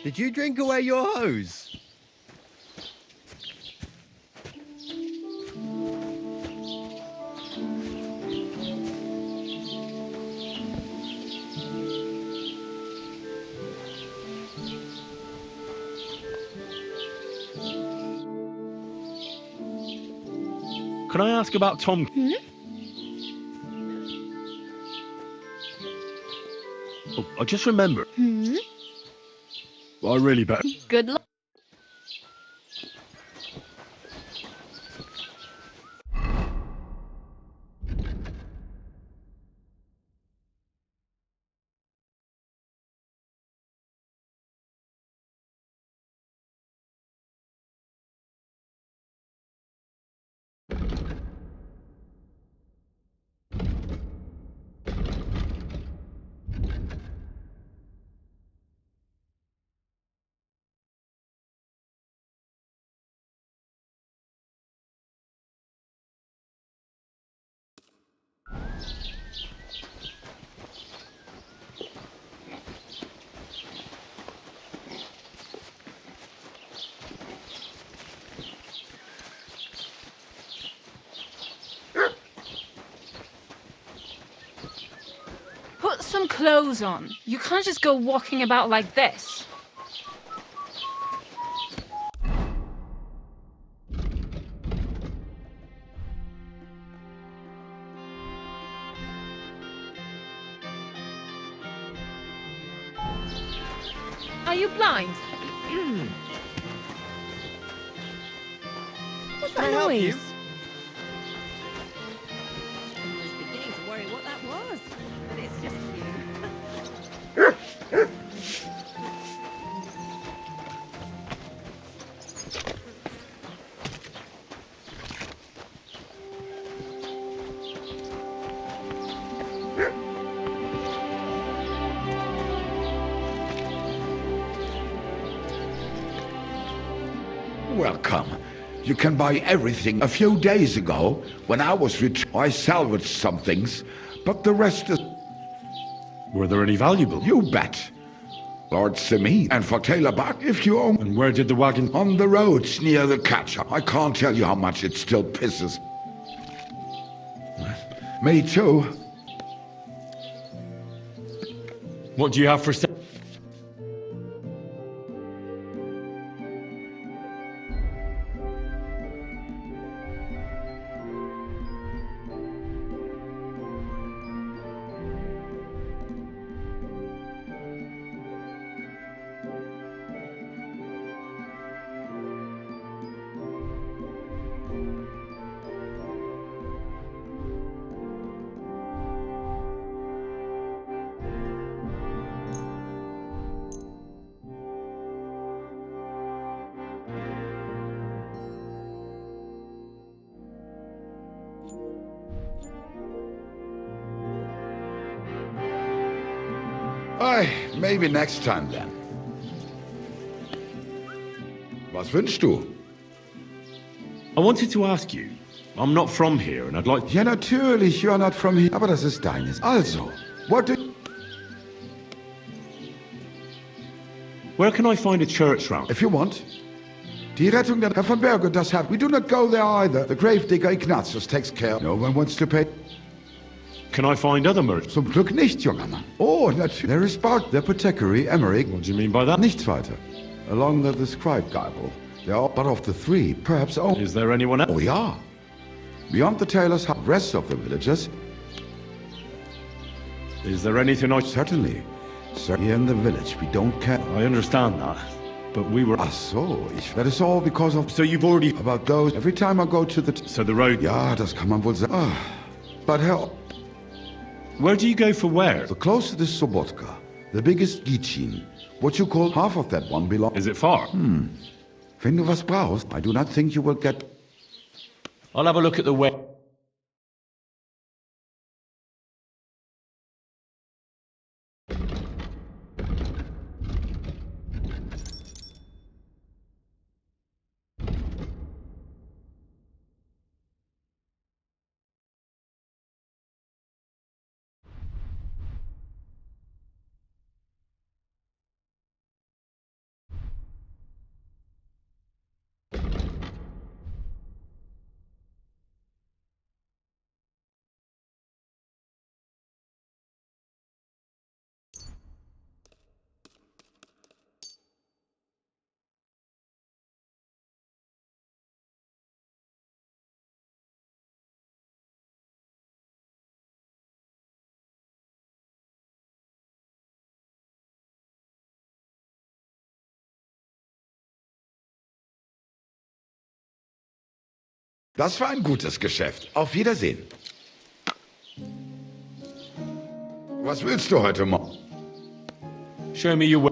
Did you drink away your hose? Can I ask about Tom? Oh, I just remember. I really better. Good luck. Put some clothes on. You can't just go walking about like this. Are you blind? What's Can I that help noise? you? I was beginning to worry what that was, but it's just you. Welcome. You can buy everything. A few days ago, when I was rich, I salvaged some things, but the rest is... Were there any valuable? You bet. Lord Simi, and for Taylor Buck, if you own... And where did the wagon... On the roads near the catcher. I can't tell you how much it still pisses. Me too. What do you have for sale? Maybe next time then. Was wünschst du? I wanted to ask you. I'm not from here and I'd like... Ja, natürlich, you're not from here. Aber das ist deines. Also, what do... Where can I find a church round? If you want. Die Rettung der Herr von Berge, das hat... We do not go there either. The gravedigger Ignatius takes care. No one wants to pay... Can I find other merchants? Zum Glück nicht, junger Mann. Oh, natürlich. There is Bart, the apothecary, Emmerich. What do you mean by that? Nichts weiter. Along the described Geibel. They are but of the three, perhaps only. Is there anyone else? Oh, yeah. Beyond the tailors, the rest of the villagers. Is there anything I... Certainly. Sir, here in the village, we don't care. I understand that. But we were... Ach so, that is all because of... So you've already... About those... Every time I go to the... So the road... Ja, das kann man wohl sagen. But hell... Where do you go for where? The closest is Sobotka, the biggest Gichin. What you call half of that one belongs... Is it far? Wenn du was brauchst, I do not think you will get... I'll have a look at the way. Das war ein gutes Geschäft. Auf Wiedersehen. Was willst du heute Morgen? Show me your way.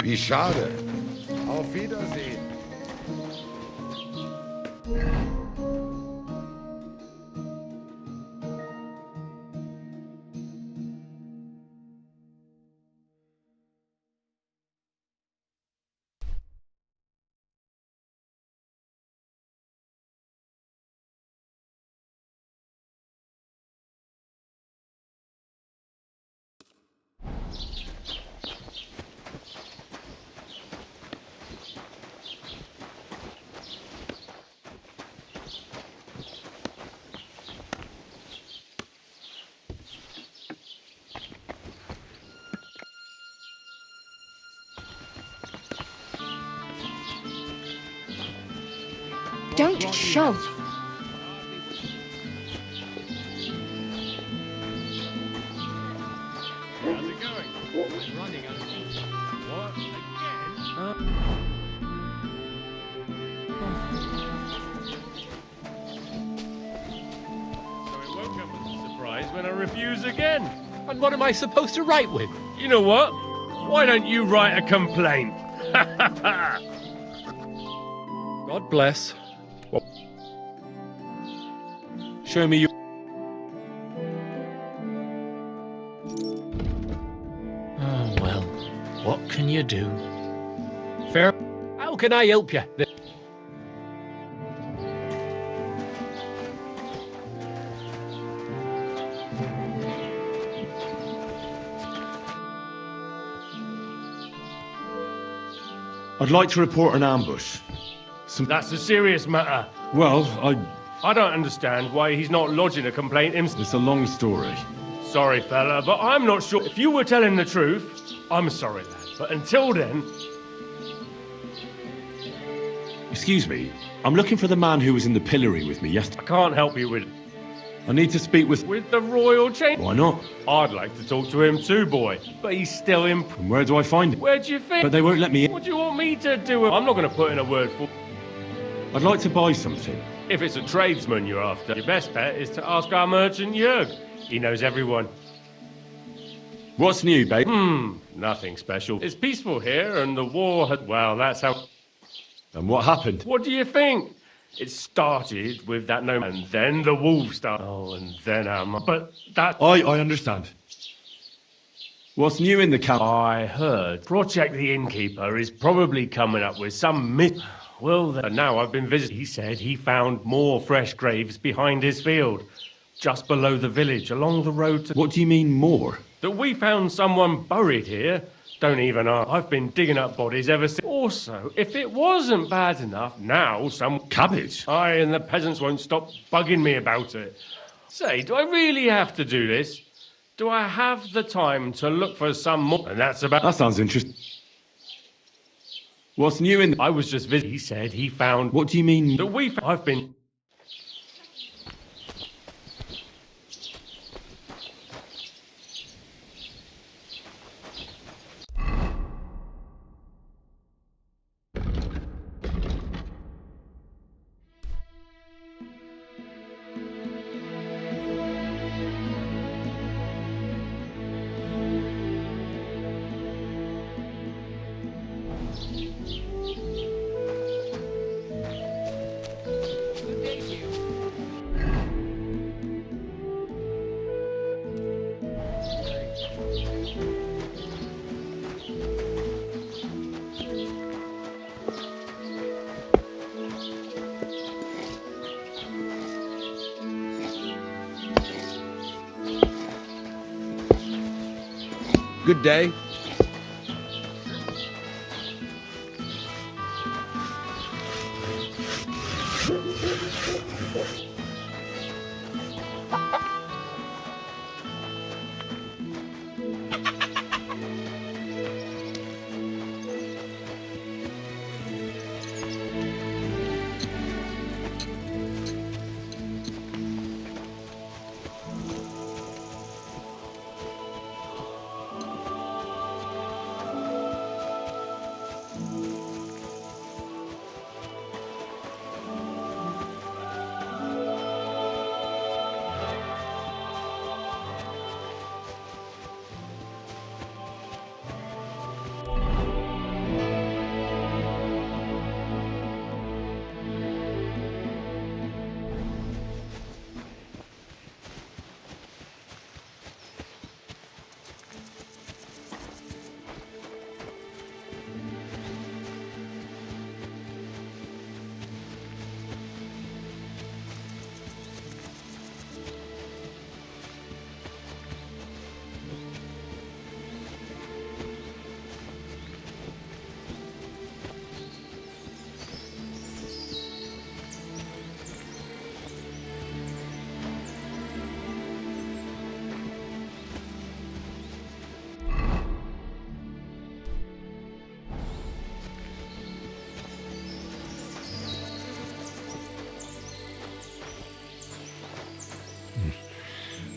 Wie schade. Auf Wiedersehen. Don't shove. How's it going? I'm running out of what? Again? So it won't come as a surprise when I refuse again. And what am I supposed to write with? You know what? Why don't you write a complaint? God bless. Well, show me your... Oh, well, what can you do? Fair. How can I help you? I'd like to report an ambush. That's a serious matter. Well, I don't understand why he's not lodging a complaint himself. It's a long story. Sorry, fella, but I'm not sure. If you were telling the truth, I'm sorry, lad. But until then... Excuse me. I'm looking for the man who was in the pillory with me yesterday. I can't help you with... I need to speak with... With the royal chamber? Why not? I'd like to talk to him too, boy. But he's still in... And where do I find him? Where do you think? But they won't let me in. What do you want me to do? I'm not going to put in a word for... I'd like to buy something. If it's a tradesman you're after, your best bet is to ask our merchant Jörg. He knows everyone. What's new, babe? Nothing special. It's peaceful here, and the war had... Well, that's how... And what happened? What do you think? It started with that no... And then the wolves started. Oh, and then But that... I understand. What's new in the camp? I heard Project the Innkeeper is probably coming up with some myth... Well, then, now I've been visiting. He said he found more fresh graves behind his field, just below the village, along the road to... What do you mean, more? That we found someone buried here. Don't even ask. I've been digging up bodies ever since. Also, if it wasn't bad enough, now some... Cabbage? Aye, and the peasants won't stop bugging me about it. Say, do I really have to do this? Do I have the time to look for some more? And that's about... That sounds interesting. What's new in... I was just visiting. He said he found... What do you mean? That we... I've been... Good day.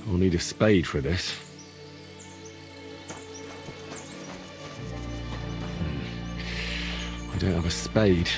I'll need a spade for this. I don't have a spade.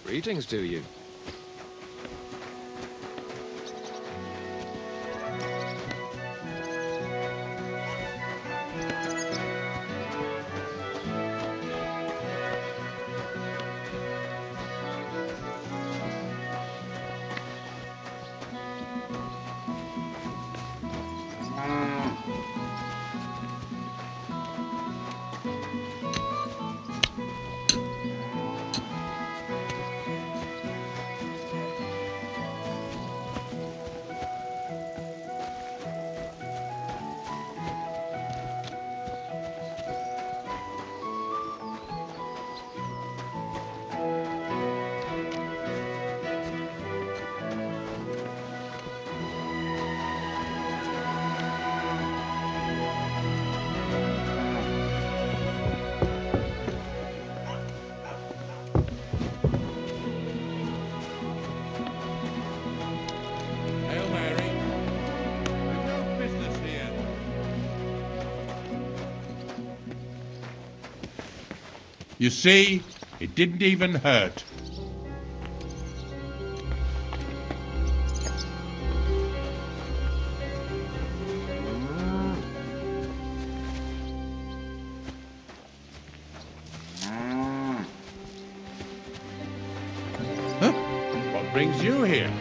Greetings to you. Hail Mary. We've no business here. You see, it didn't even hurt. Huh? What brings you here?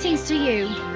Greetings to you.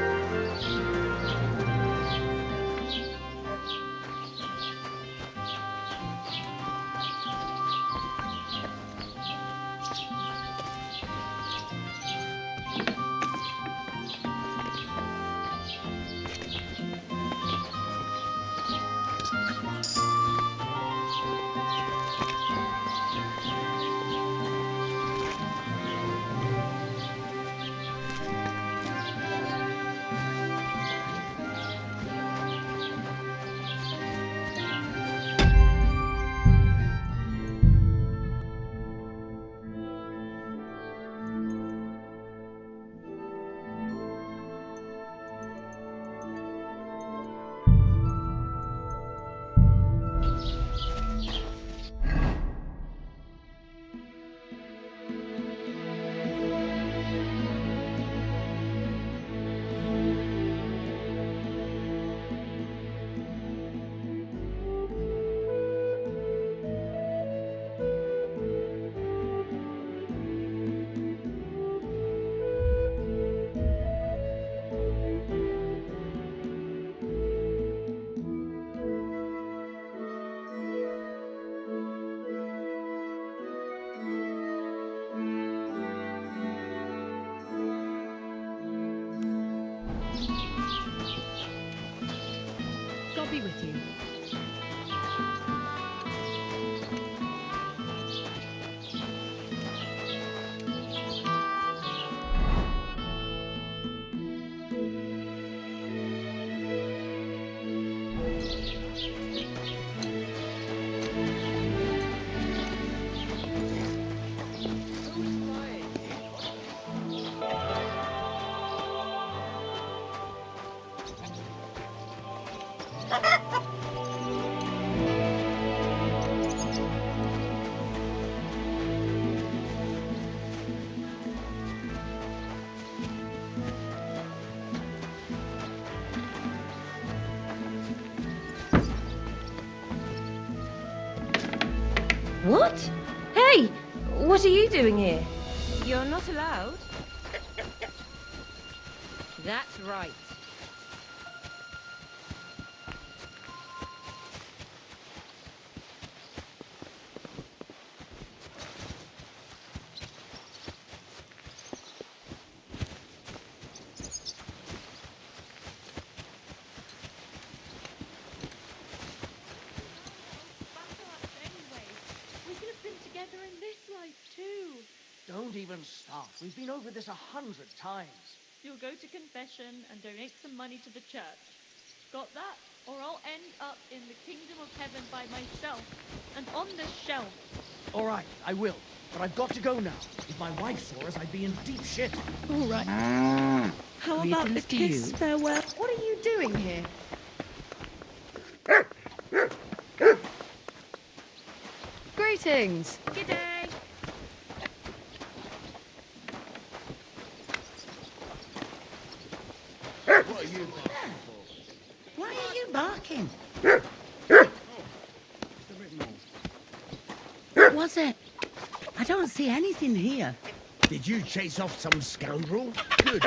God be with you. What? Hey! What are you doing here? You're not allowed. That's right. Don't even start. We've been over this 100 times. You'll go to confession and donate some money to the church. Got that? Or I'll end up in the kingdom of heaven by myself and on this shelf. All right, I will. But I've got to go now. If my wife saw us, I'd be in deep shit. All right. How about the kiss farewell? What are you doing here? Greetings. G'day. What are you barking for? Why are you barking? What was it? I don't see anything here. Did you chase off some scoundrel? Good.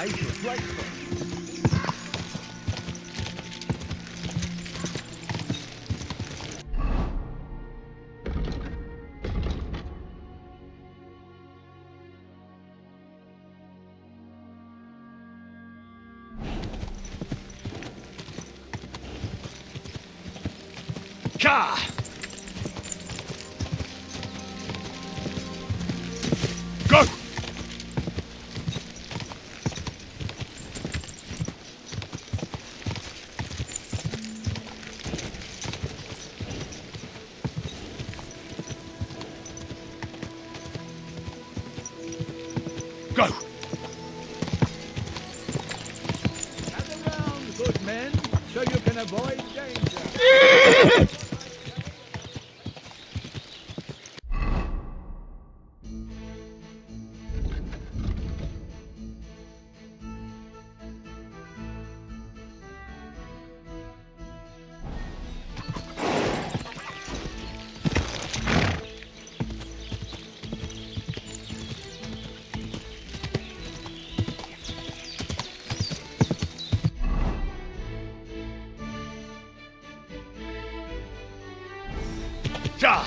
place reflects them. Ka! Go! Go! Gather round, good men, so you can avoid danger. Ja!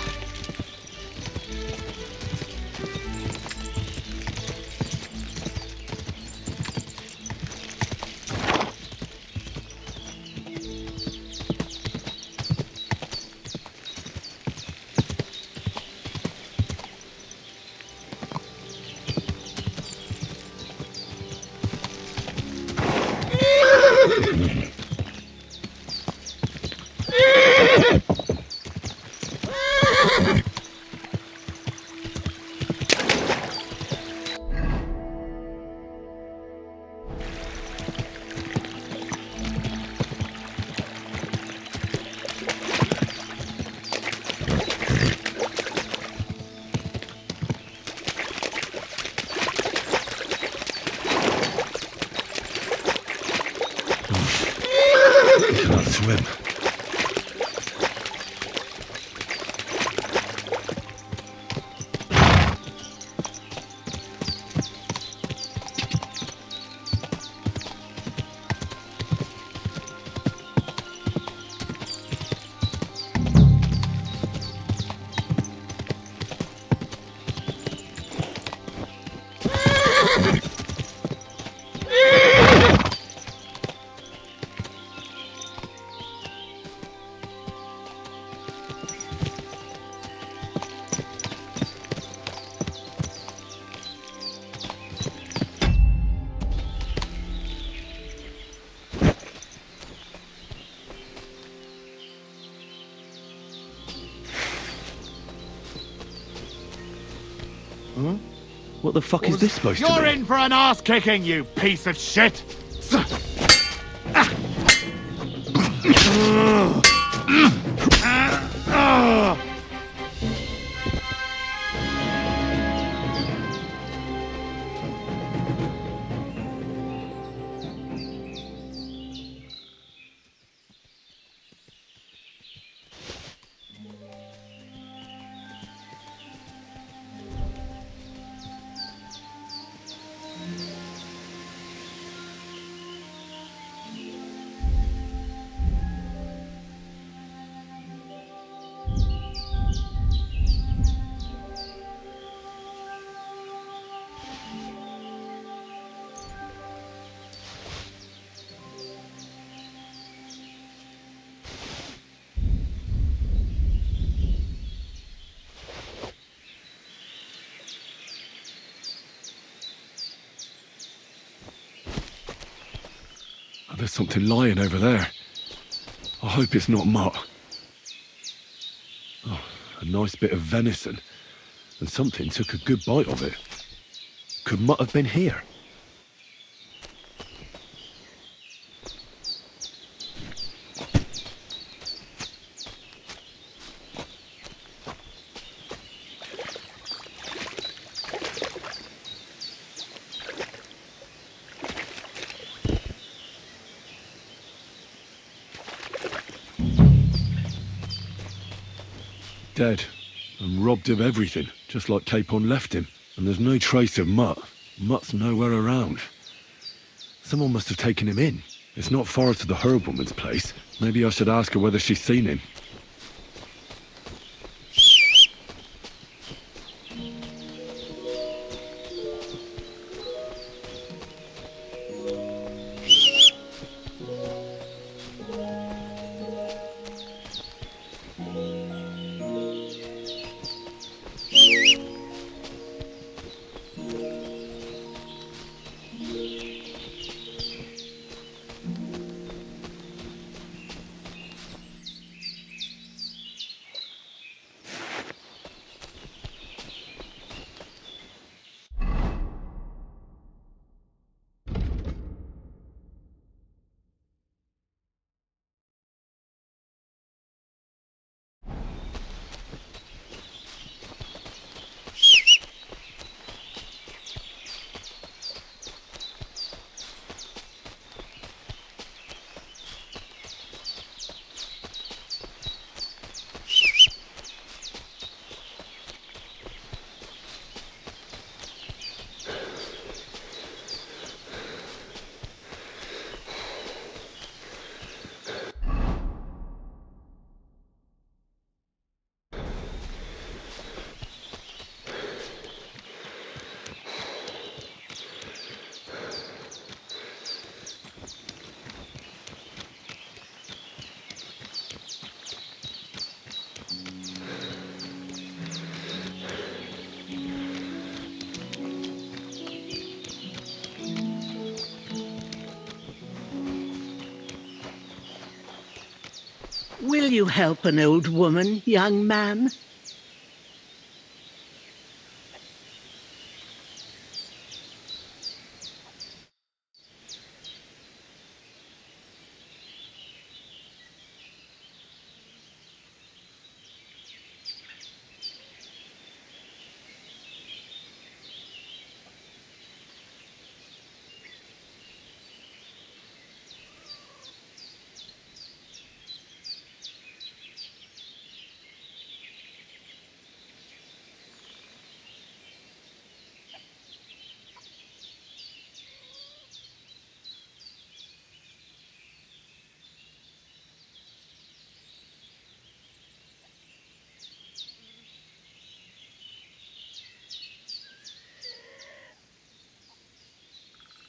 Can't swim. Huh? What the fuck is this supposed to You're be? in for an ass kicking, you piece of shit! Oh, there's something lying over there. I hope it's not mutt. Oh, a nice bit of venison. And something took a good bite of it. Could mutt have been here? Dead, and robbed of everything, just like Capon left him. And there's no trace of Mutt. Mutt's nowhere around. Someone must have taken him in. It's not far to the herb woman's place. Maybe I should ask her whether she's seen him. Will you help an old woman, young man?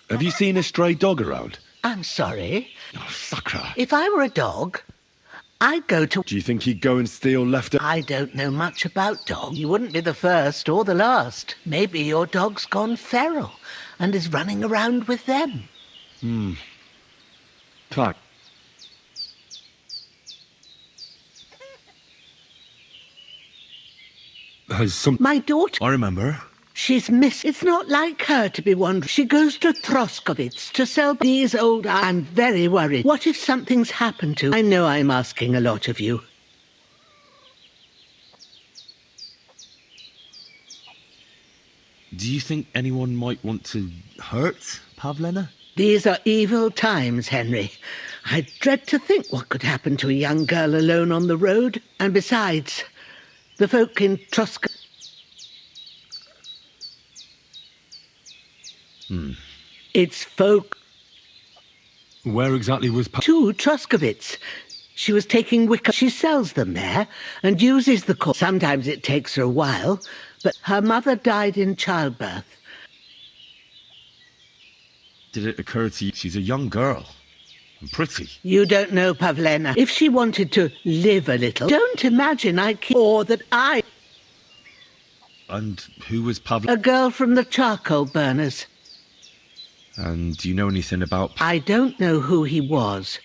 Have you seen a stray dog around? I'm sorry. Oh, sucker. If I were a dog, I'd go to... Do you think he'd go and steal left... I don't know much about dogs. You wouldn't be the first or the last. Maybe your dog's gone feral and is running around with them. Fuck. Has some... My daughter... I remember. She's miss. It's not like her to be wandering. She goes to Troskovitz to sell these old... I'm very worried. What if something's happened to... I know I'm asking a lot of you. Do you think anyone might want to hurt Pavlena? These are evil times, Henry. I dread to think what could happen to a young girl alone on the road. And besides, the folk in Troskovitz... It's folk... Where exactly was... To Troskovitz. She was taking wicker. She sells them there and uses the corn. Sometimes it takes her a while, but her mother died in childbirth. Did it occur to you she's a young girl and pretty? You don't know Pavlena. If she wanted to live a little, don't imagine or that I... And who was Pavlena? A girl from the charcoal burners. And do you know anything about... I don't know who he was.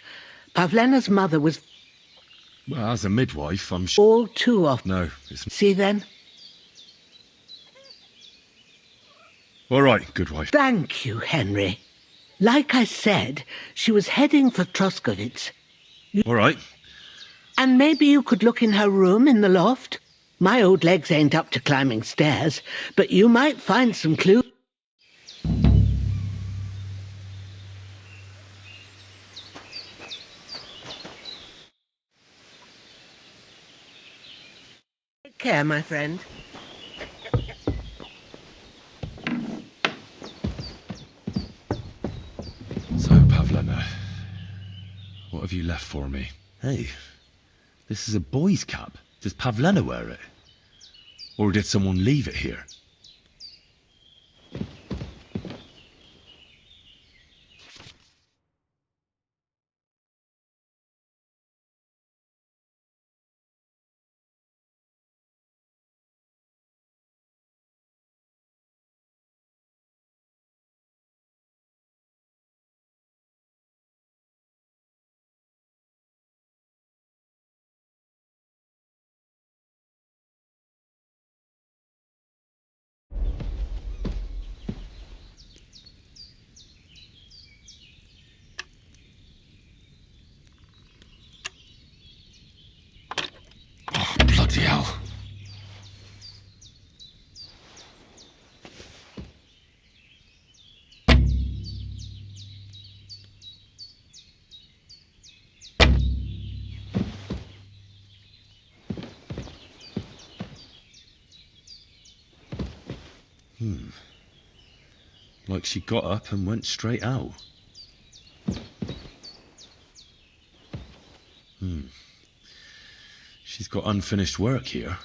Pavlena's mother was... Well, as a midwife, I'm sure... All too often. No, it's... See then? All right, good wife. Thank you, Henry. Like I said, she was heading for Troskovitz. All right. And maybe you could look in her room in the loft. My old legs ain't up to climbing stairs, but you might find some clues. Take care, my friend. have you left for me? Hey, this is a boy's cap. Does Pavlena wear it? Or did someone leave it here? Bloody hell. Like she got up and went straight out. She's got unfinished work here.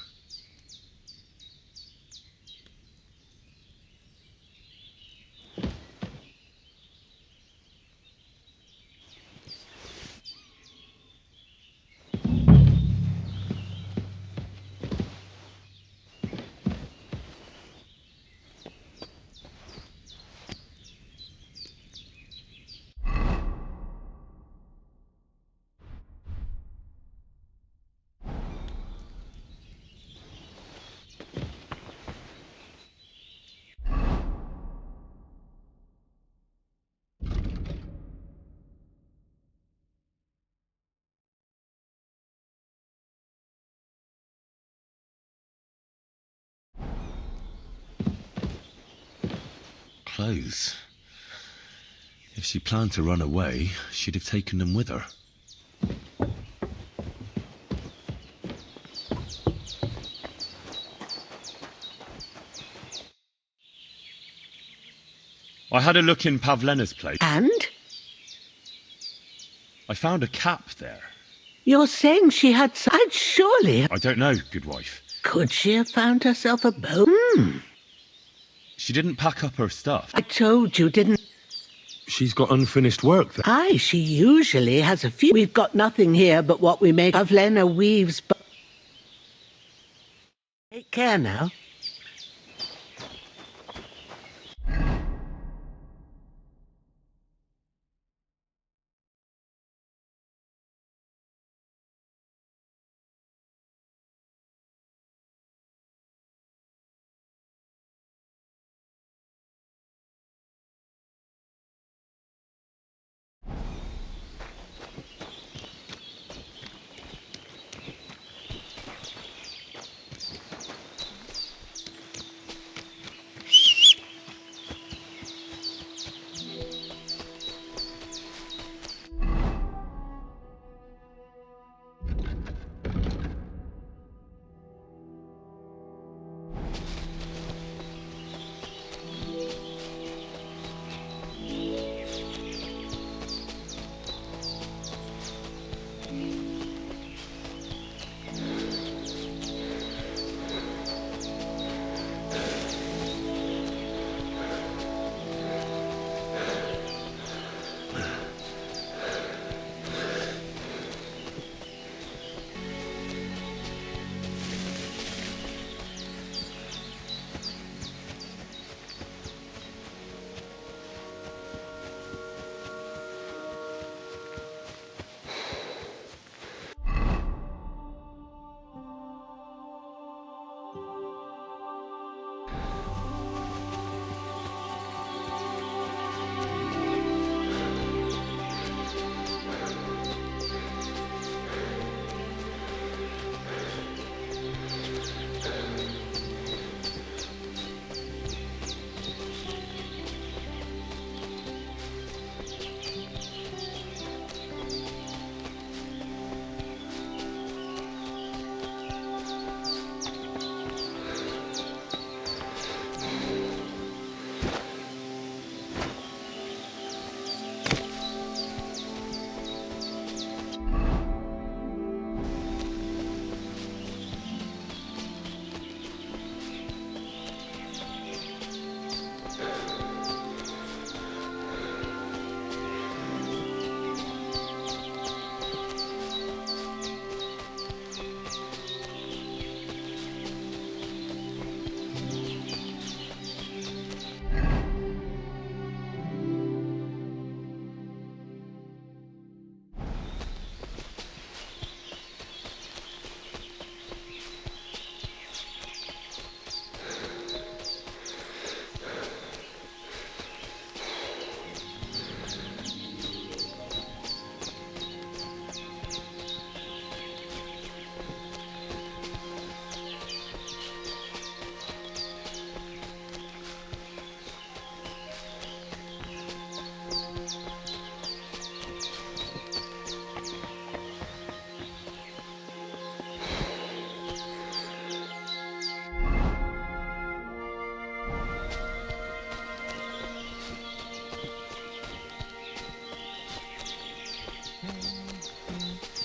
Clothes. If she planned to run away, she'd have taken them with her. I had a look in Pavlena's place. And? I found a cap there. You're saying she had... I'd surely... I don't know, good wife. Could she have found herself a boat? She didn't pack up her stuff. I told you, didn't... She's got unfinished work there. Aye, she usually has a few. We've got nothing here but what we make. Pavlena weaves, but... Take care now.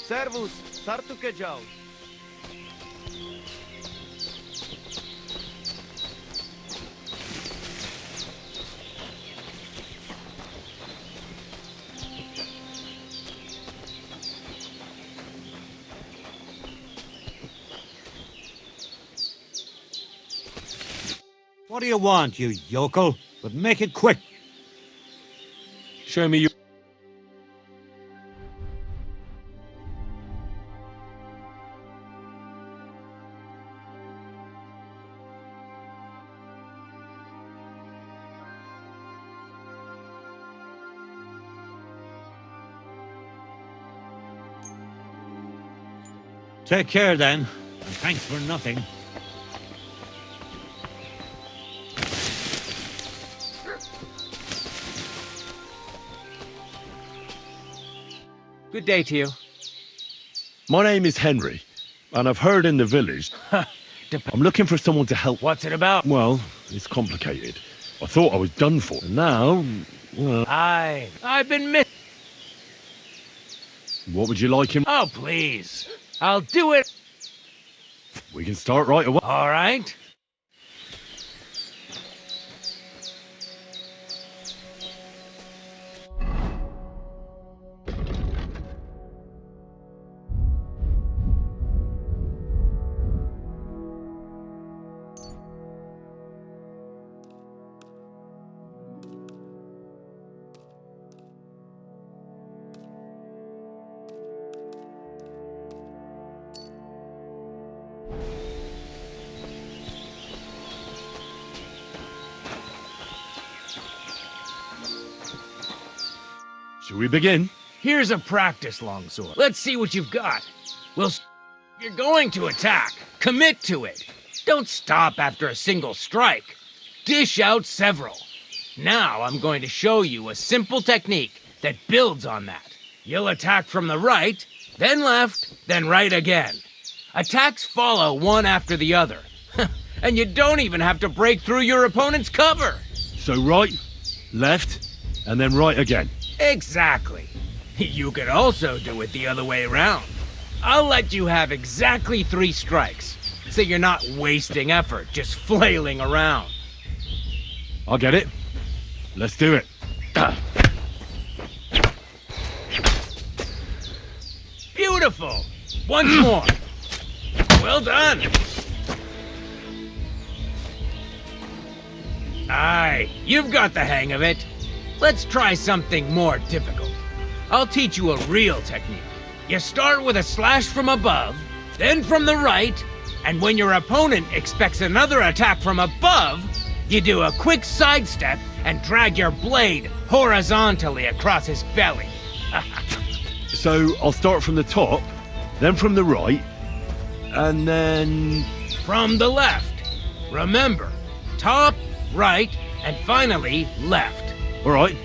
Servus, Sartuke Joe. What do you want, you yokel? But make it quick. Show me your... Take care then, and thanks for nothing. Good day to you. My name is Henry, and I've heard in the village... I'm looking for someone to help. What's it about? Well, it's complicated. I thought I was done for. And now, well... I've been missing. What would you like him? Oh, please. I'll do it. We can start right away. All right. Shall we begin? Here's a practice longsword. Let's see what you've got. You're going to attack. Commit to it. Don't stop after a single strike. Dish out several. Now I'm going to show you a simple technique that builds on that. You'll attack from the right, then left, then right again. Attacks follow one after the other. And you don't even have to break through your opponent's cover. So right, left, and then right again. Exactly. You could also do it the other way around. I'll let you have exactly 3 strikes, so you're not wasting effort just flailing around. I'll get it. Let's do it. Beautiful. Once more. Well done. Aye, you've got the hang of it. Let's try something more difficult. I'll teach you a real technique. You start with a slash from above, then from the right, and when your opponent expects another attack from above, you do a quick sidestep and drag your blade horizontally across his belly. So I'll start from the top, then from the right, and then... From the left. Remember, top, right, and finally left. All right,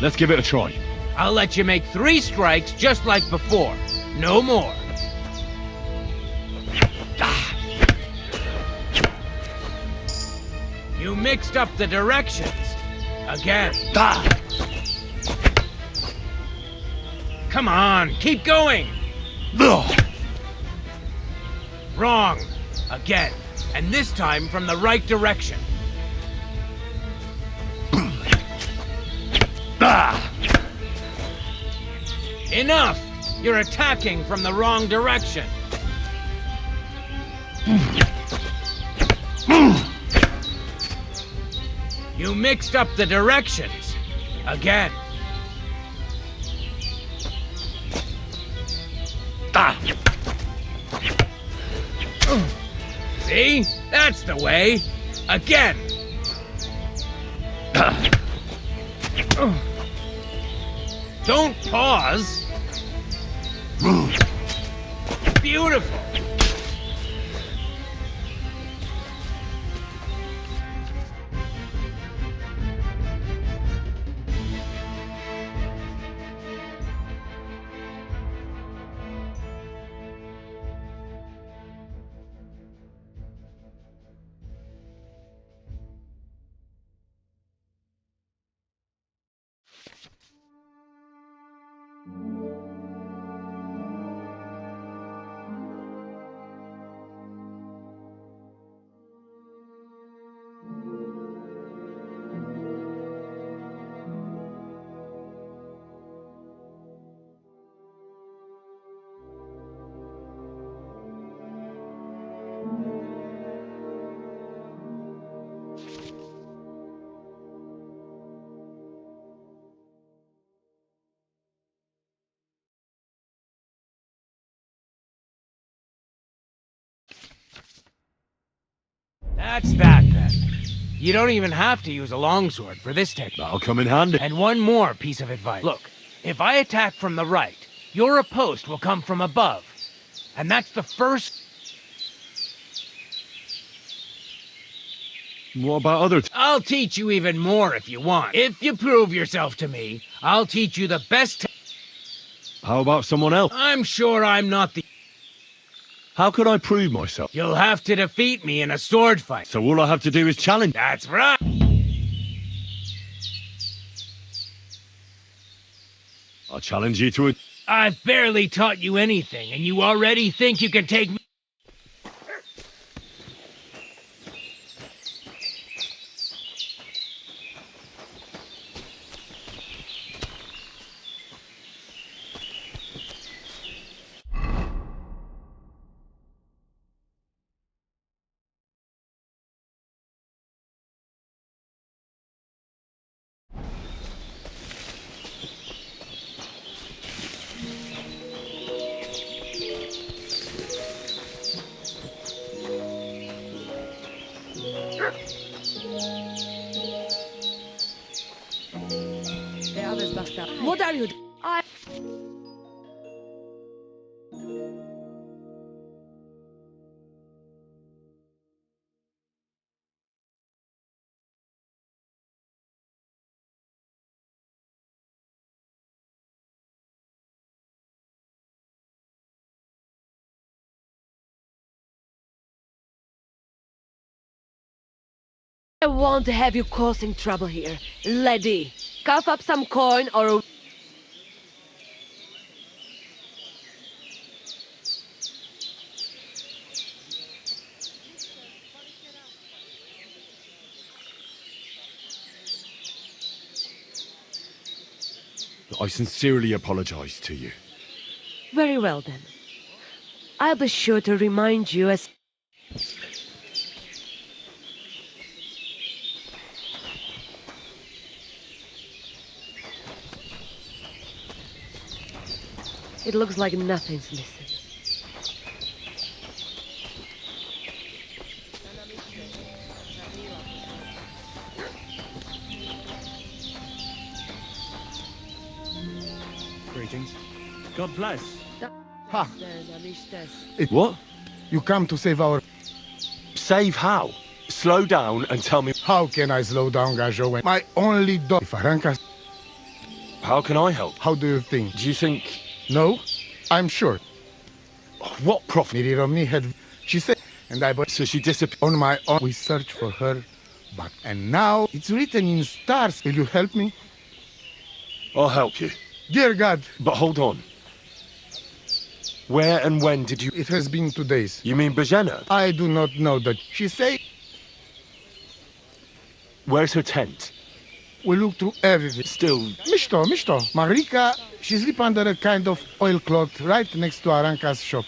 let's give it a try. I'll let you make 3 strikes just like before. No more. You mixed up the directions. Again. Come on, keep going. Wrong. Again. And this time from the right direction. Enough! You're attacking from the wrong direction. You mixed up the directions. Again. See? That's the way. Again. Don't pause. Beautiful. That's that, then. You don't even have to use a longsword for this technique. That'll come in handy. And one more piece of advice. Look, if I attack from the right, your riposte will come from above. And that's the first... What about other... I'll teach you even more if you want. If you prove yourself to me, I'll teach you the best... How about someone else? I'm sure I'm not the... How could I prove myself? You'll have to defeat me in a sword fight. So all I have to do is challenge. That's right. I'll challenge you to a... I've barely taught you anything, and you already think you can take me... What are you doing? I want to have you causing trouble here. Lady, cough up some coin or... I sincerely apologize to you. Very well, then. I'll be sure to remind you as... It looks like nothing's missing. Greetings. God bless. Ha! What? You come to save our... Save how? Slow down and tell me... How can I slow down, Gajo, when my only daughter... Faranka... How can I help? How do you think? Do you think... No, I'm sure. What profit? Miri Romney had... She said... And I... So she disappeared. On my own, we searched for her. But... And now, it's written in stars. Will you help me? I'll help you. Dear God. But hold on. Where and when did you... It has been 2 days. You mean Bozena? I do not know that. She said... Where's her tent? We look through everything. Still... Mishto. Marika, she sleep under a kind of oilcloth right next to Aranka's shop.